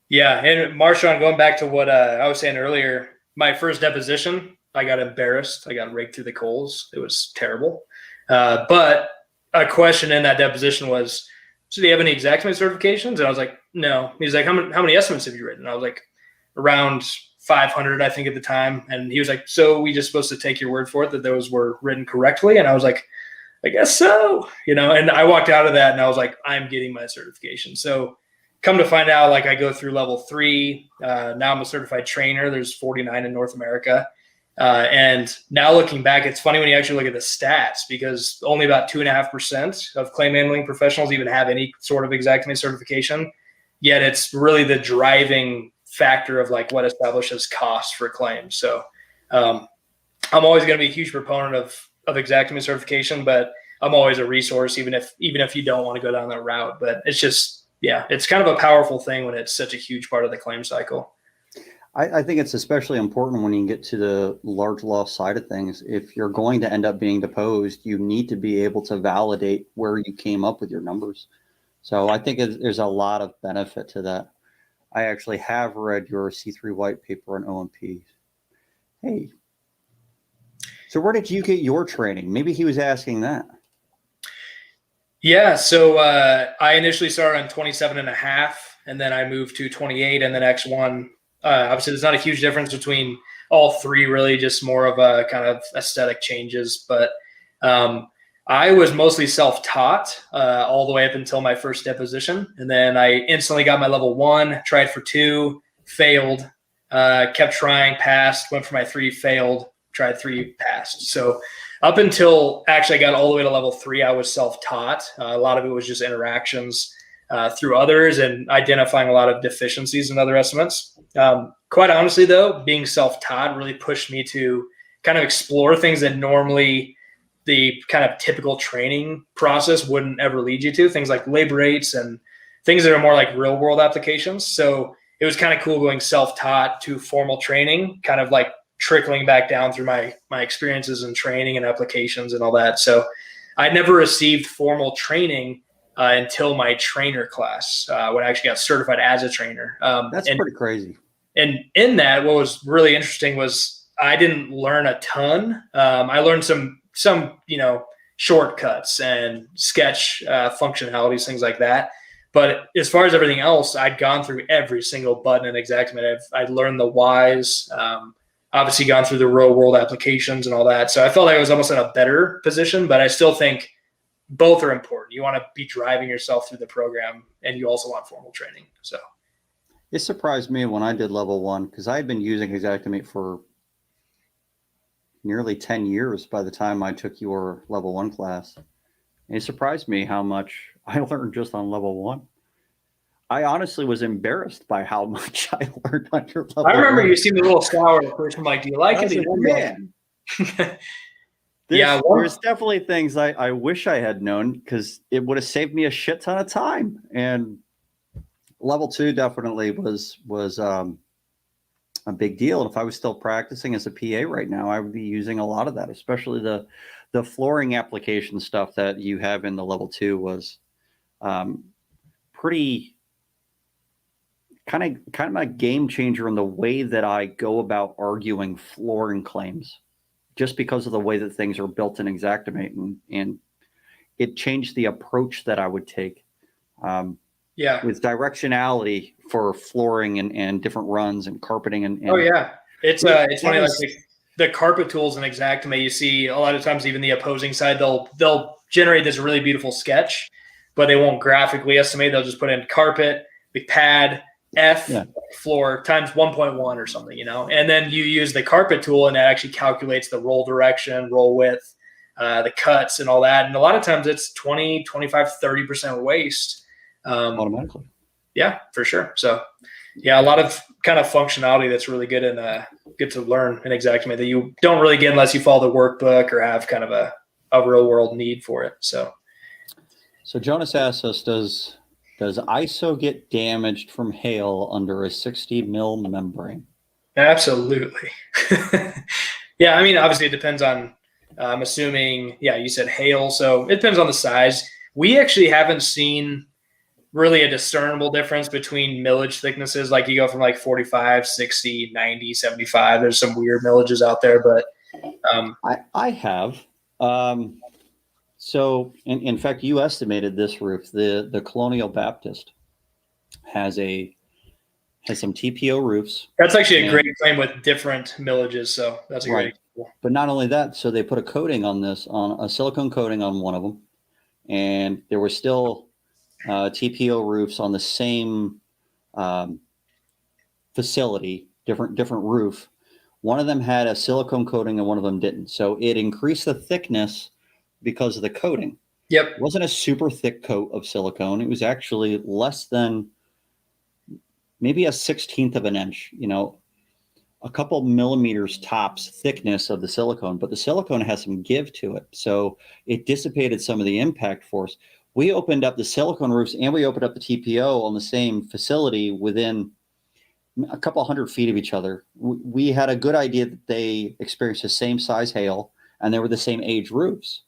Yeah, and Marshawn, going back to what I was saying earlier, my first deposition, I got embarrassed. I got raked through the coals. It was terrible. But a question in that deposition was, so do you have any Xactimate certifications? And I was like, no. He's like, how many estimates have you written? And I was like, around 500, I think, at the time. And he was like, so we just supposed to take your word for it that those were written correctly? And I was like, I guess so. And I walked out of that and I was like, I'm getting my certification. So come to find out, like, I go through level 3. Now I'm a certified trainer. There's 49 in North America. And now looking back, it's funny when you actually look at the stats, because only about 2.5% of claim handling professionals even have any sort of Xactimate certification. Yet it's really the driving factor of like what establishes costs for claims. So I'm always going to be a huge proponent of Xactimate certification, but I'm always a resource, even if you don't want to go down that route. But it's just, yeah, it's kind of a powerful thing when it's such a huge part of the claim cycle. I think it's especially important when you get to the large loss side of things. If you're going to end up being deposed, you need to be able to validate where you came up with your numbers. So I think there's a lot of benefit to that. I actually have read your C3 white paper on OMP. Hey, so where did you get your training? Maybe he was asking that. Yeah, so I initially started on 27.5, and then I moved to 28, and then X1. Obviously, there's not a huge difference between all three, really, just more of a kind of aesthetic changes. But I was mostly self-taught all the way up until my first deposition. And then I instantly got my level 1, tried for 2, failed, kept trying, passed, went for my 3, failed, tried 3, passed. So up until actually I got all the way to level 3, I was self-taught. A lot of it was just interactions through others and identifying a lot of deficiencies in other estimates. quite honestly though, being self-taught really pushed me to kind of explore things that normally the kind of typical training process wouldn't ever lead you to, things like labor rates and things that are more like real world applications. So it was kind of cool going self-taught to formal training, kind of like trickling back down through my experiences in training and applications and all that. So I never received formal training until my trainer class, when I actually got certified as a trainer. That's pretty crazy. And in that, what was really interesting was I didn't learn a ton. I learned some shortcuts and sketch functionalities, things like that. But as far as everything else, I'd gone through every single button in Xactimate. I'd learned the whys, obviously gone through the real world applications and all that. So I felt like I was almost in a better position, but I still think both are important. You want to be driving yourself through the program, and you also want formal training. So it surprised me when I did level 1, because I had been using Xactimate for nearly 10 years by the time I took your level 1 class. And it surprised me how much I learned just on level 1. I honestly was embarrassed by how much I learned on your level 1. I remember you seemed a little sour at first. I'm like, do you like it? Man. There's definitely things I wish I had known, because it would have saved me a shit ton of time. And level 2 definitely was a big deal. And if I was still practicing as a PA right now, I would be using a lot of that, especially the flooring application stuff that you have in the level 2 was pretty kind of a game changer in the way that I go about arguing flooring claims, just because of the way that things are built in Xactimate, and it changed the approach that I would take. With directionality for flooring and different runs and carpeting and oh yeah, it's funny, like the carpet tools in Xactimate. You see a lot of times, even the opposing side, they'll generate this really beautiful sketch, but they won't graphically estimate. They'll just put in carpet, the pad, floor times 1.1 or something, and then you use the carpet tool, and it actually calculates the roll direction, roll width, the cuts and all that. And a lot of times it's 20, 25, 30% waste. Automatically. Yeah, for sure. So yeah, a lot of kind of functionality that's really good and good to learn in Xactimate that you don't really get unless you follow the workbook or have kind of a real world need for it. So Jonas asks us, does ISO get damaged from hail under a 60 mil membrane? Absolutely. Yeah, I mean, obviously it depends on, I'm assuming, you said hail, so it depends on the size. We actually haven't seen really a discernible difference between millage thicknesses. Like you go from like 45, 60, 90, 75. There's some weird millages out there, but I have. So in fact, you estimated this roof. The Colonial Baptist has some TPO roofs. That's actually a great claim with different millages. So that's a great example. But not only that, so they put a coating on this, on a silicone coating on one of them, and there were still TPO roofs on the same facility, different roof. One of them had a silicone coating and one of them didn't. So it increased the thickness because of the coating. Yep. It wasn't a super thick coat of silicone. It was actually less than maybe a 1/16 of an inch, a couple millimeters tops thickness of the silicone, but the silicone has some give to it. So it dissipated some of the impact force. We opened up the silicone roofs and we opened up the TPO on the same facility within a couple hundred feet of each other. We had a good idea that they experienced the same size hail and they were the same age roofs.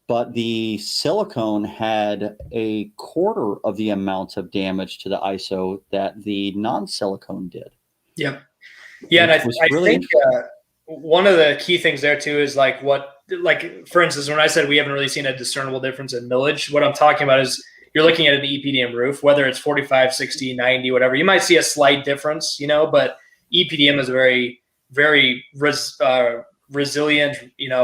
But the silicone had a quarter of the amount of damage to the ISO that the non-silicone did. Yep. Yeah, and I think one of the key things there too is for instance, when I said we haven't really seen a discernible difference in millage, what I'm talking about is you're looking at an Epdm roof, whether it's 45, 60, 90, whatever, you might see a slight difference, but Epdm is a very, very resilient,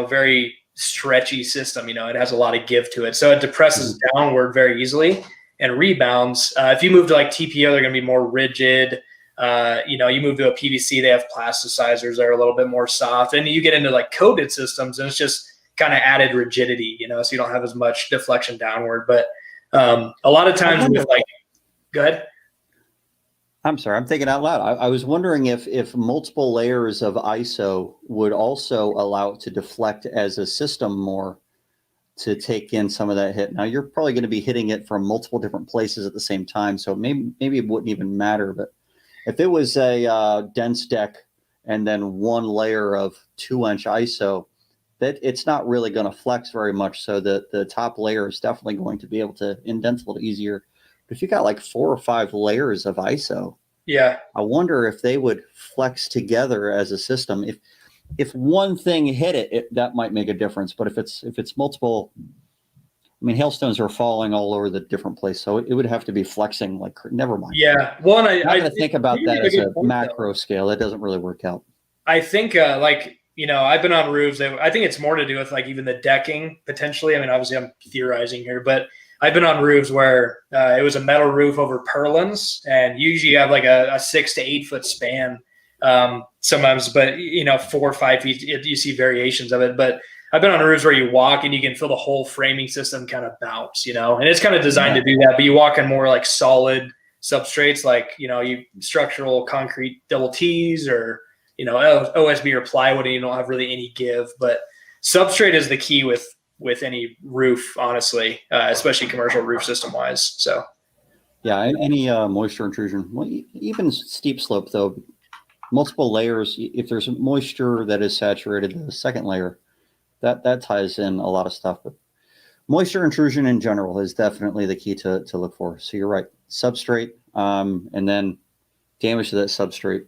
very stretchy system. It has a lot of give to it. So it depresses downward very easily and rebounds. If you move to like TPO, they're going to be more rigid. You move to a PVC, they have plasticizers that are a little bit more soft, and you get into like coated systems and it's just kind of added rigidity, so you don't have as much deflection downward. But a lot of times with go ahead. I'm sorry, I'm thinking out loud. I was wondering if multiple layers of ISO would also allow it to deflect as a system more to take in some of that hit. Now you're probably going to be hitting it from multiple different places at the same time, so maybe it wouldn't even matter. But if it was a dense deck and then one layer of 2-inch ISO, that it's not really going to flex very much. So the top layer is definitely going to be able to indent a little easier. But if you got like 4 or 5 layers of ISO, Yeah. I wonder if they would flex together as a system. If one thing hit it, that might make a difference. But if it's multiple, I mean, hailstones are falling all over the different place, so it would have to be flexing. Like, never mind. Yeah. Well, and I'm not going to think about that as a point, macro scale. That doesn't really work out. I think, like, you know, I've been on roofs. I think it's more to do with like even the decking potentially. I mean, obviously I'm theorizing here, but I've been on roofs where it was a metal roof over purlins, and usually you have like a 6 to 8 foot span sometimes, but you know, 4 or 5 feet, you see variations of it. But I've been on roofs where you walk and you can feel the whole framing system kind of bounce, you know, and it's kind of designed to do that. But you walk on more like solid substrates, like, you know, you structural concrete double T's or, you know, OSB or plywood, and you don't have really any give. But substrate is the key with any roof, honestly, especially commercial roof system wise. So, yeah, any moisture intrusion, well, even steep slope though, multiple layers. If there's moisture that is saturated, the second layer, that ties in a lot of stuff. But moisture intrusion in general is definitely the key to look for. So you're right, substrate, and then damage to that substrate,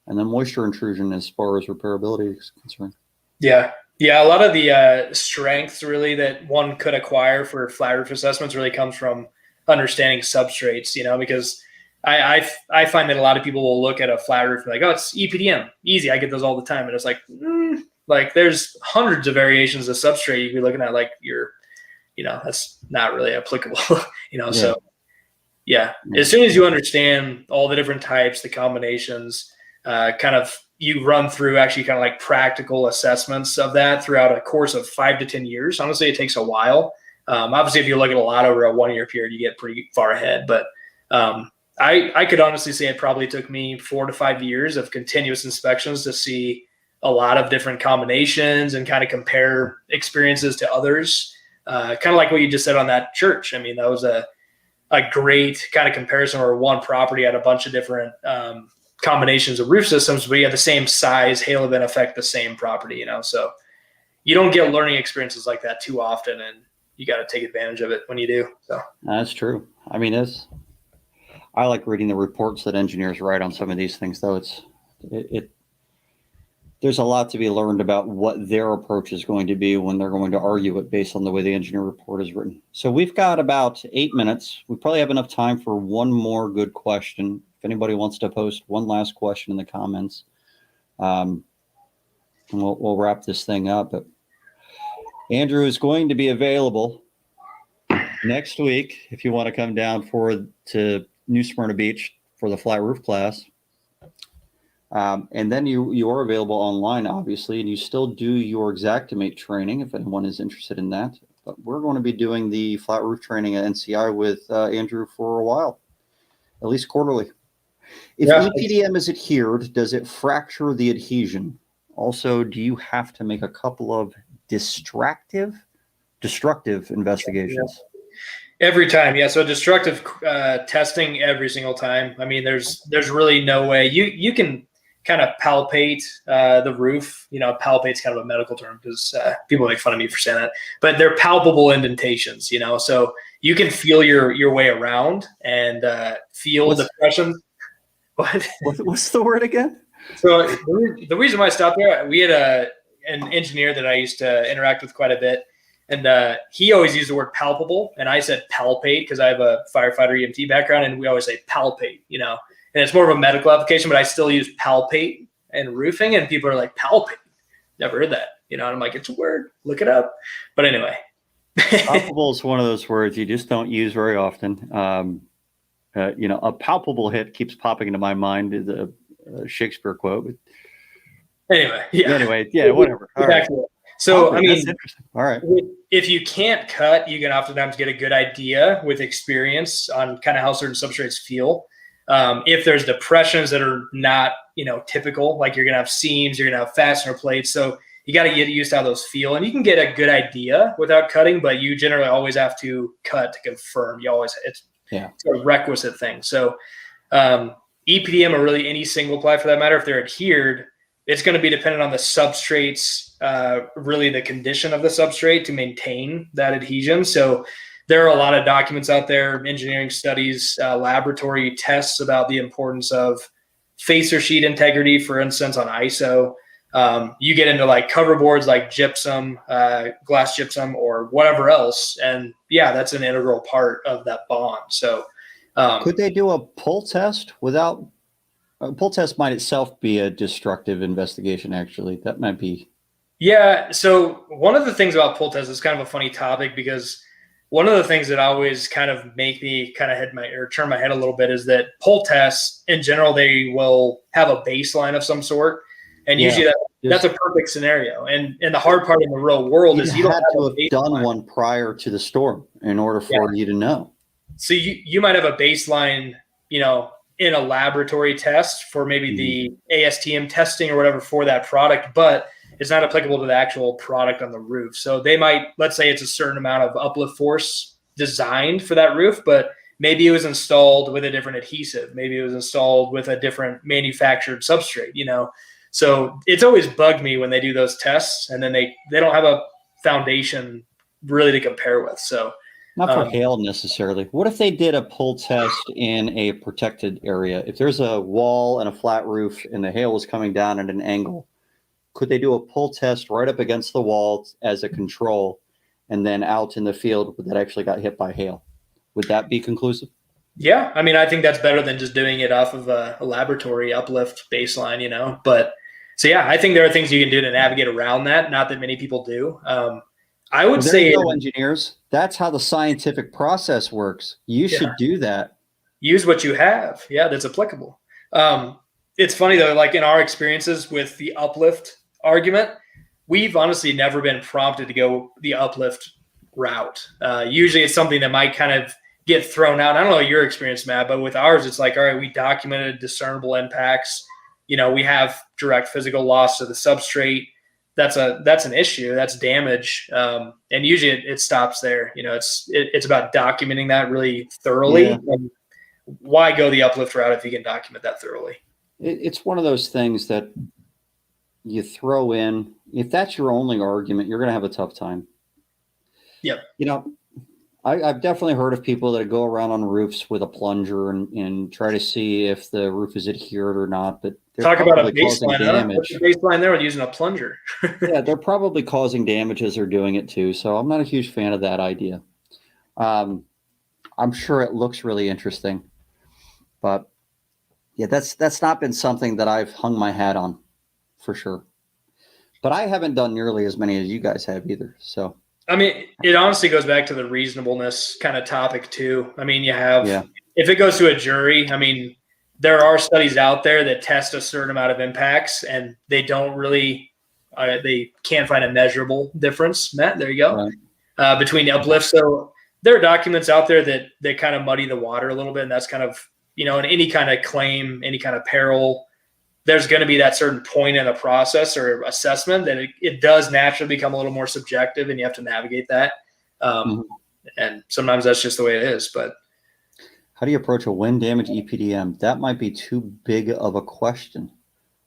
and then moisture intrusion as far as repairability is concerned. Yeah. Yeah, a lot of the strengths really that one could acquire for flat roof assessments really comes from understanding substrates, you know, because I find that a lot of people will look at a flat roof and be like, oh, it's Epdm, easy. I get those all the time. And it's like there's hundreds of variations of substrate you could be looking at, like that's not really applicable, you know. Yeah. So yeah, as soon as you understand all the different types, the combinations, kind of you run through actually kind of like practical assessments of that throughout a course of 5 to 10 years. Honestly, it takes a while. Obviously, if you look at a lot over a 1 year period, you get pretty far ahead. But I could honestly say it probably took me 4 to 5 years of continuous inspections to see a lot of different combinations and kind of compare experiences to others. Kind of like what you just said on that church. I mean, that was a great kind of comparison where one property had a bunch of different combinations of roof systems, but you have the same size, hail event affect the same property, you know. So you don't get learning experiences like that too often, and you got to take advantage of it when you do. So that's true. I mean, I like reading the reports that engineers write on some of these things, though. There's a lot to be learned about what their approach is going to be when they're going to argue it based on the way the engineer report is written. So we've got about 8 minutes. We probably have enough time for one more good question. If anybody wants to post one last question in the comments, and we'll wrap this thing up. But Andrew is going to be available next week if you want to come down to New Smyrna Beach for the flat roof class. And then you are available online, obviously, and you still do your Xactimate training if anyone is interested in that. But we're going to be doing the flat roof training at NCI with Andrew for a while, at least quarterly. If Epdm is adhered, does it fracture the adhesion? Also, do you have to make a couple of destructive investigations? Every time, yeah. So destructive testing every single time. I mean, there's really no way you can kind of palpate the roof. You know, palpate's kind of a medical term because people make fun of me for saying that, but they're palpable indentations. You know, so you can feel your way around and feel depression. What's the word again? So the reason why I stopped there, we had an engineer that I used to interact with quite a bit. And he always used the word palpable, and I said palpate because I have a firefighter EMT background, and we always say palpate, you know. And it's more of a medical application, but I still use palpate and roofing, and people are like, palpate? Never heard that, you know. And I'm like, it's a word, look it up. But anyway. Palpable is one of those words you just don't use very often. You know, a palpable hit keeps popping into my mind is a Shakespeare quote. But Anyway, yeah, whatever. All right. So, I mean, all right. If you can't cut, you can oftentimes get a good idea with experience on kind of how certain substrates feel. If there's depressions that are not, typical, like you're going to have seams, you're going to have fastener plates. So you got to get used to how those feel, and you can get a good idea without cutting, but you generally always have to cut to confirm. It's a requisite thing. So EPDM, or really any single ply for that matter, if they're adhered, it's going to be dependent on the substrates, really the condition of the substrate to maintain that adhesion. So there are a lot of documents out there, engineering studies, laboratory tests about the importance of facer sheet integrity, for instance, on ISO. You get into like cover boards like gypsum, glass gypsum, or whatever else. And that's an integral part of that bond. So could they do a pull test without a pull test might itself be a destructive investigation? Actually, that might be. Yeah. So one of the things about pull tests is kind of a funny topic, because one of the things that always kind of make me kind of turn my head a little bit is that pull tests in general, they will have a baseline of some sort. And usually that's a perfect scenario. And the hard part in the real world is you don't have to have done one prior to the storm in order for you to know. So you might have a baseline, in a laboratory test for maybe the ASTM testing or whatever for that product, but it's not applicable to the actual product on the roof. So they might, let's say it's a certain amount of uplift force designed for that roof, but maybe it was installed with a different adhesive. Maybe it was installed with a different manufactured substrate, So it's always bugged me when they do those tests and then they don't have a foundation really to compare with. So not for hail necessarily. What if they did a pull test in a protected area? If there's a wall and a flat roof and the hail was coming down at an angle, could they do a pull test right up against the wall as a control, and then out in the field that actually got hit by hail? Would that be conclusive? Yeah. I mean, I think that's better than just doing it off of a laboratory uplift baseline, but so I think there are things you can do to navigate around that. Not that many people do. I would say, engineers, that's how the scientific process works. You should do that. Use what you have. Yeah, that's applicable. It's funny though, like in our experiences with the uplift argument, we've honestly never been prompted to go the uplift route. Usually it's something that might kind of get thrown out. I don't know your experience, Matt, but with ours, it's like, all right, we documented discernible impacts. We have direct physical loss to the substrate. That's an issue. That's damage. And usually it stops there. It's about documenting that really thoroughly. Yeah. And why go the uplift route if you can document that thoroughly? It's one of those things that you throw in. If that's your only argument, you're going to have a tough time. Yep. I've definitely heard of people that go around on roofs with a plunger and try to see if the roof is adhered or not. But talk about a baseline. What's the baseline there with using a plunger? Yeah, they're probably causing damage as they're doing it too. So I'm not a huge fan of that idea. I'm sure it looks really interesting, but that's not been something that I've hung my hat on for sure. But I haven't done nearly as many as you guys have either. So. I mean, it honestly goes back to the reasonableness kind of topic too. I mean, you have, if it goes to a jury, I mean, there are studies out there that test a certain amount of impacts and they don't really, they can't find a measurable difference. Matt, there you go. Right. Between uplifts. So there are documents out there that kind of muddy the water a little bit. And that's kind of, in any kind of claim, any kind of peril, there's going to be that certain point in the process or assessment that it does naturally become a little more subjective and you have to navigate that. And sometimes that's just the way it is. But how do you approach a wind damage EPDM? That might be too big of a question.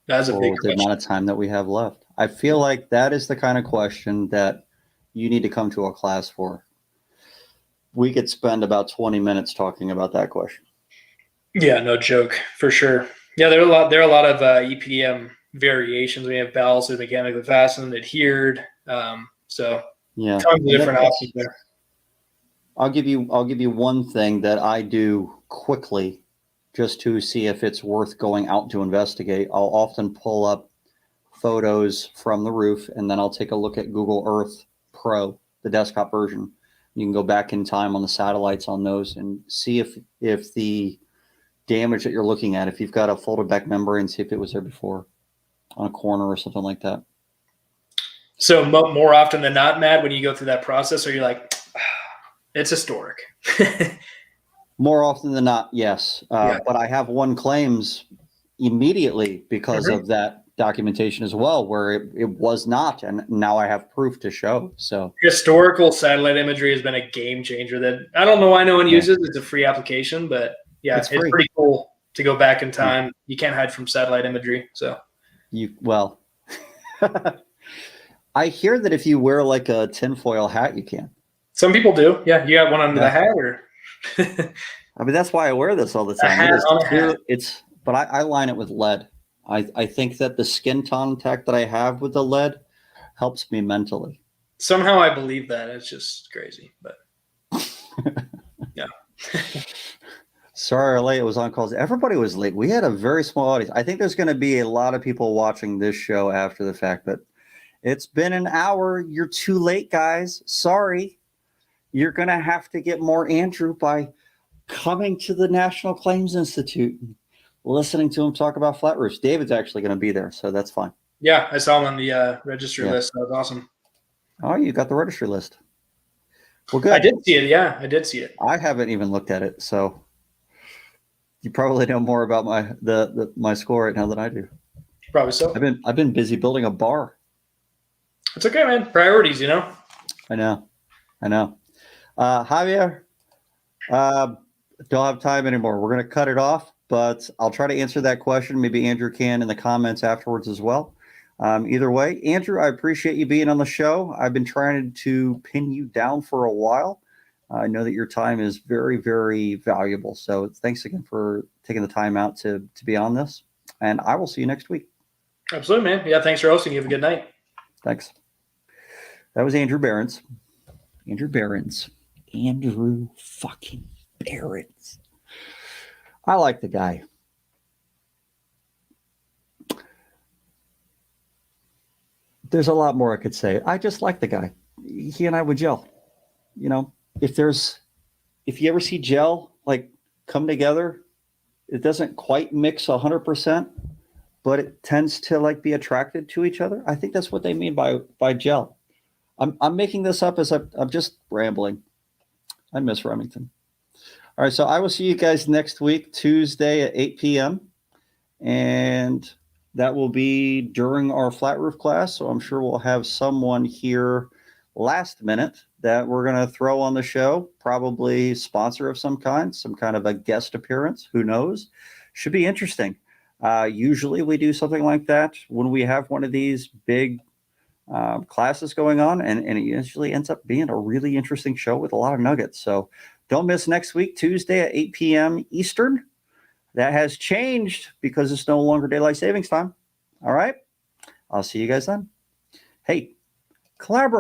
That's a big question. The amount of time that we have left. I feel like that is the kind of question that you need to come to a class for. We could spend about 20 minutes talking about that question. Yeah, no joke, for sure. Yeah, there are a lot of EPDM variations. We have ballasted, mechanically fastened, adhered. So tons of different options there. I'll give you one thing that I do quickly just to see if it's worth going out to investigate. I'll often pull up photos from the roof and then I'll take a look at Google Earth Pro, the desktop version. You can go back in time on the satellites on those and see if the damage that you're looking at, if you've got a folded back membrane, see if it was there before on a corner or something like that. So more often than not, Matt, when you go through that process, are you like, it's historic? More often than not, yes. Yeah. But I have won claims immediately because of that documentation as well, where it was not, and now I have proof to show. So historical satellite imagery has been a game changer that I don't know why no one uses. It's a free application, but yeah, it's pretty cool to go back in time. You can't hide from satellite imagery. So well, I hear that if you wear like a tinfoil hat, you can. Some people do. Yeah, you got one under the hat, or I mean, that's why I wear this all the time. A hat on a hat. But I line it with lead. I think that the skin contact that I have with the lead helps me mentally. Somehow I believe that. It's just crazy, but yeah. Sorry, late. It was on calls. Everybody was late. We had a very small audience. I think there's going to be a lot of people watching this show after the fact, but it's been an hour. You're too late, guys. Sorry. You're going to have to get more Andrew by coming to the National Claims Institute and listening to him talk about flat roofs. David's actually going to be there, so that's fine. Yeah, I saw him on the registry list. That was awesome. Oh, you got the registry list. Well, good. I did see it. Yeah, I did see it. I haven't even looked at it, so you probably know more about my score right now than I do. Probably so. I've been busy building a bar. It's okay, man. Priorities, you know. I know. Javier, don't have time anymore. We're going to cut it off, but I'll try to answer that question. Maybe Andrew can in the comments afterwards as well. Either way, Andrew, I appreciate you being on the show. I've been trying to pin you down for a while. I know that your time is very, very valuable. So thanks again for taking the time out to be on this. And I will see you next week. Absolutely, man. Yeah, thanks for hosting. You have a good night. Thanks. That was Andrew Behrens. Andrew fucking Behrens. I like the guy. There's a lot more I could say. I just like the guy. He and I would gel. You know, if you ever see gel like come together, it doesn't quite mix 100%, but it tends to like be attracted to each other. I think that's what they mean by gel. I'm making this up as I'm just rambling. I miss Remington. All right, so I will see you guys next week, Tuesday at 8 p.m. And that will be during our flat roof class. So I'm sure we'll have someone here last minute that we're going to throw on the show, probably sponsor of some kind of a guest appearance. Who knows? Should be interesting. Usually we do something like that when we have one of these big classes going on, and it usually ends up being a really interesting show with a lot of nuggets. So don't miss next week, Tuesday at 8 p.m. Eastern. That has changed because it's no longer daylight savings time. All right. I'll see you guys then. Hey, collaborate.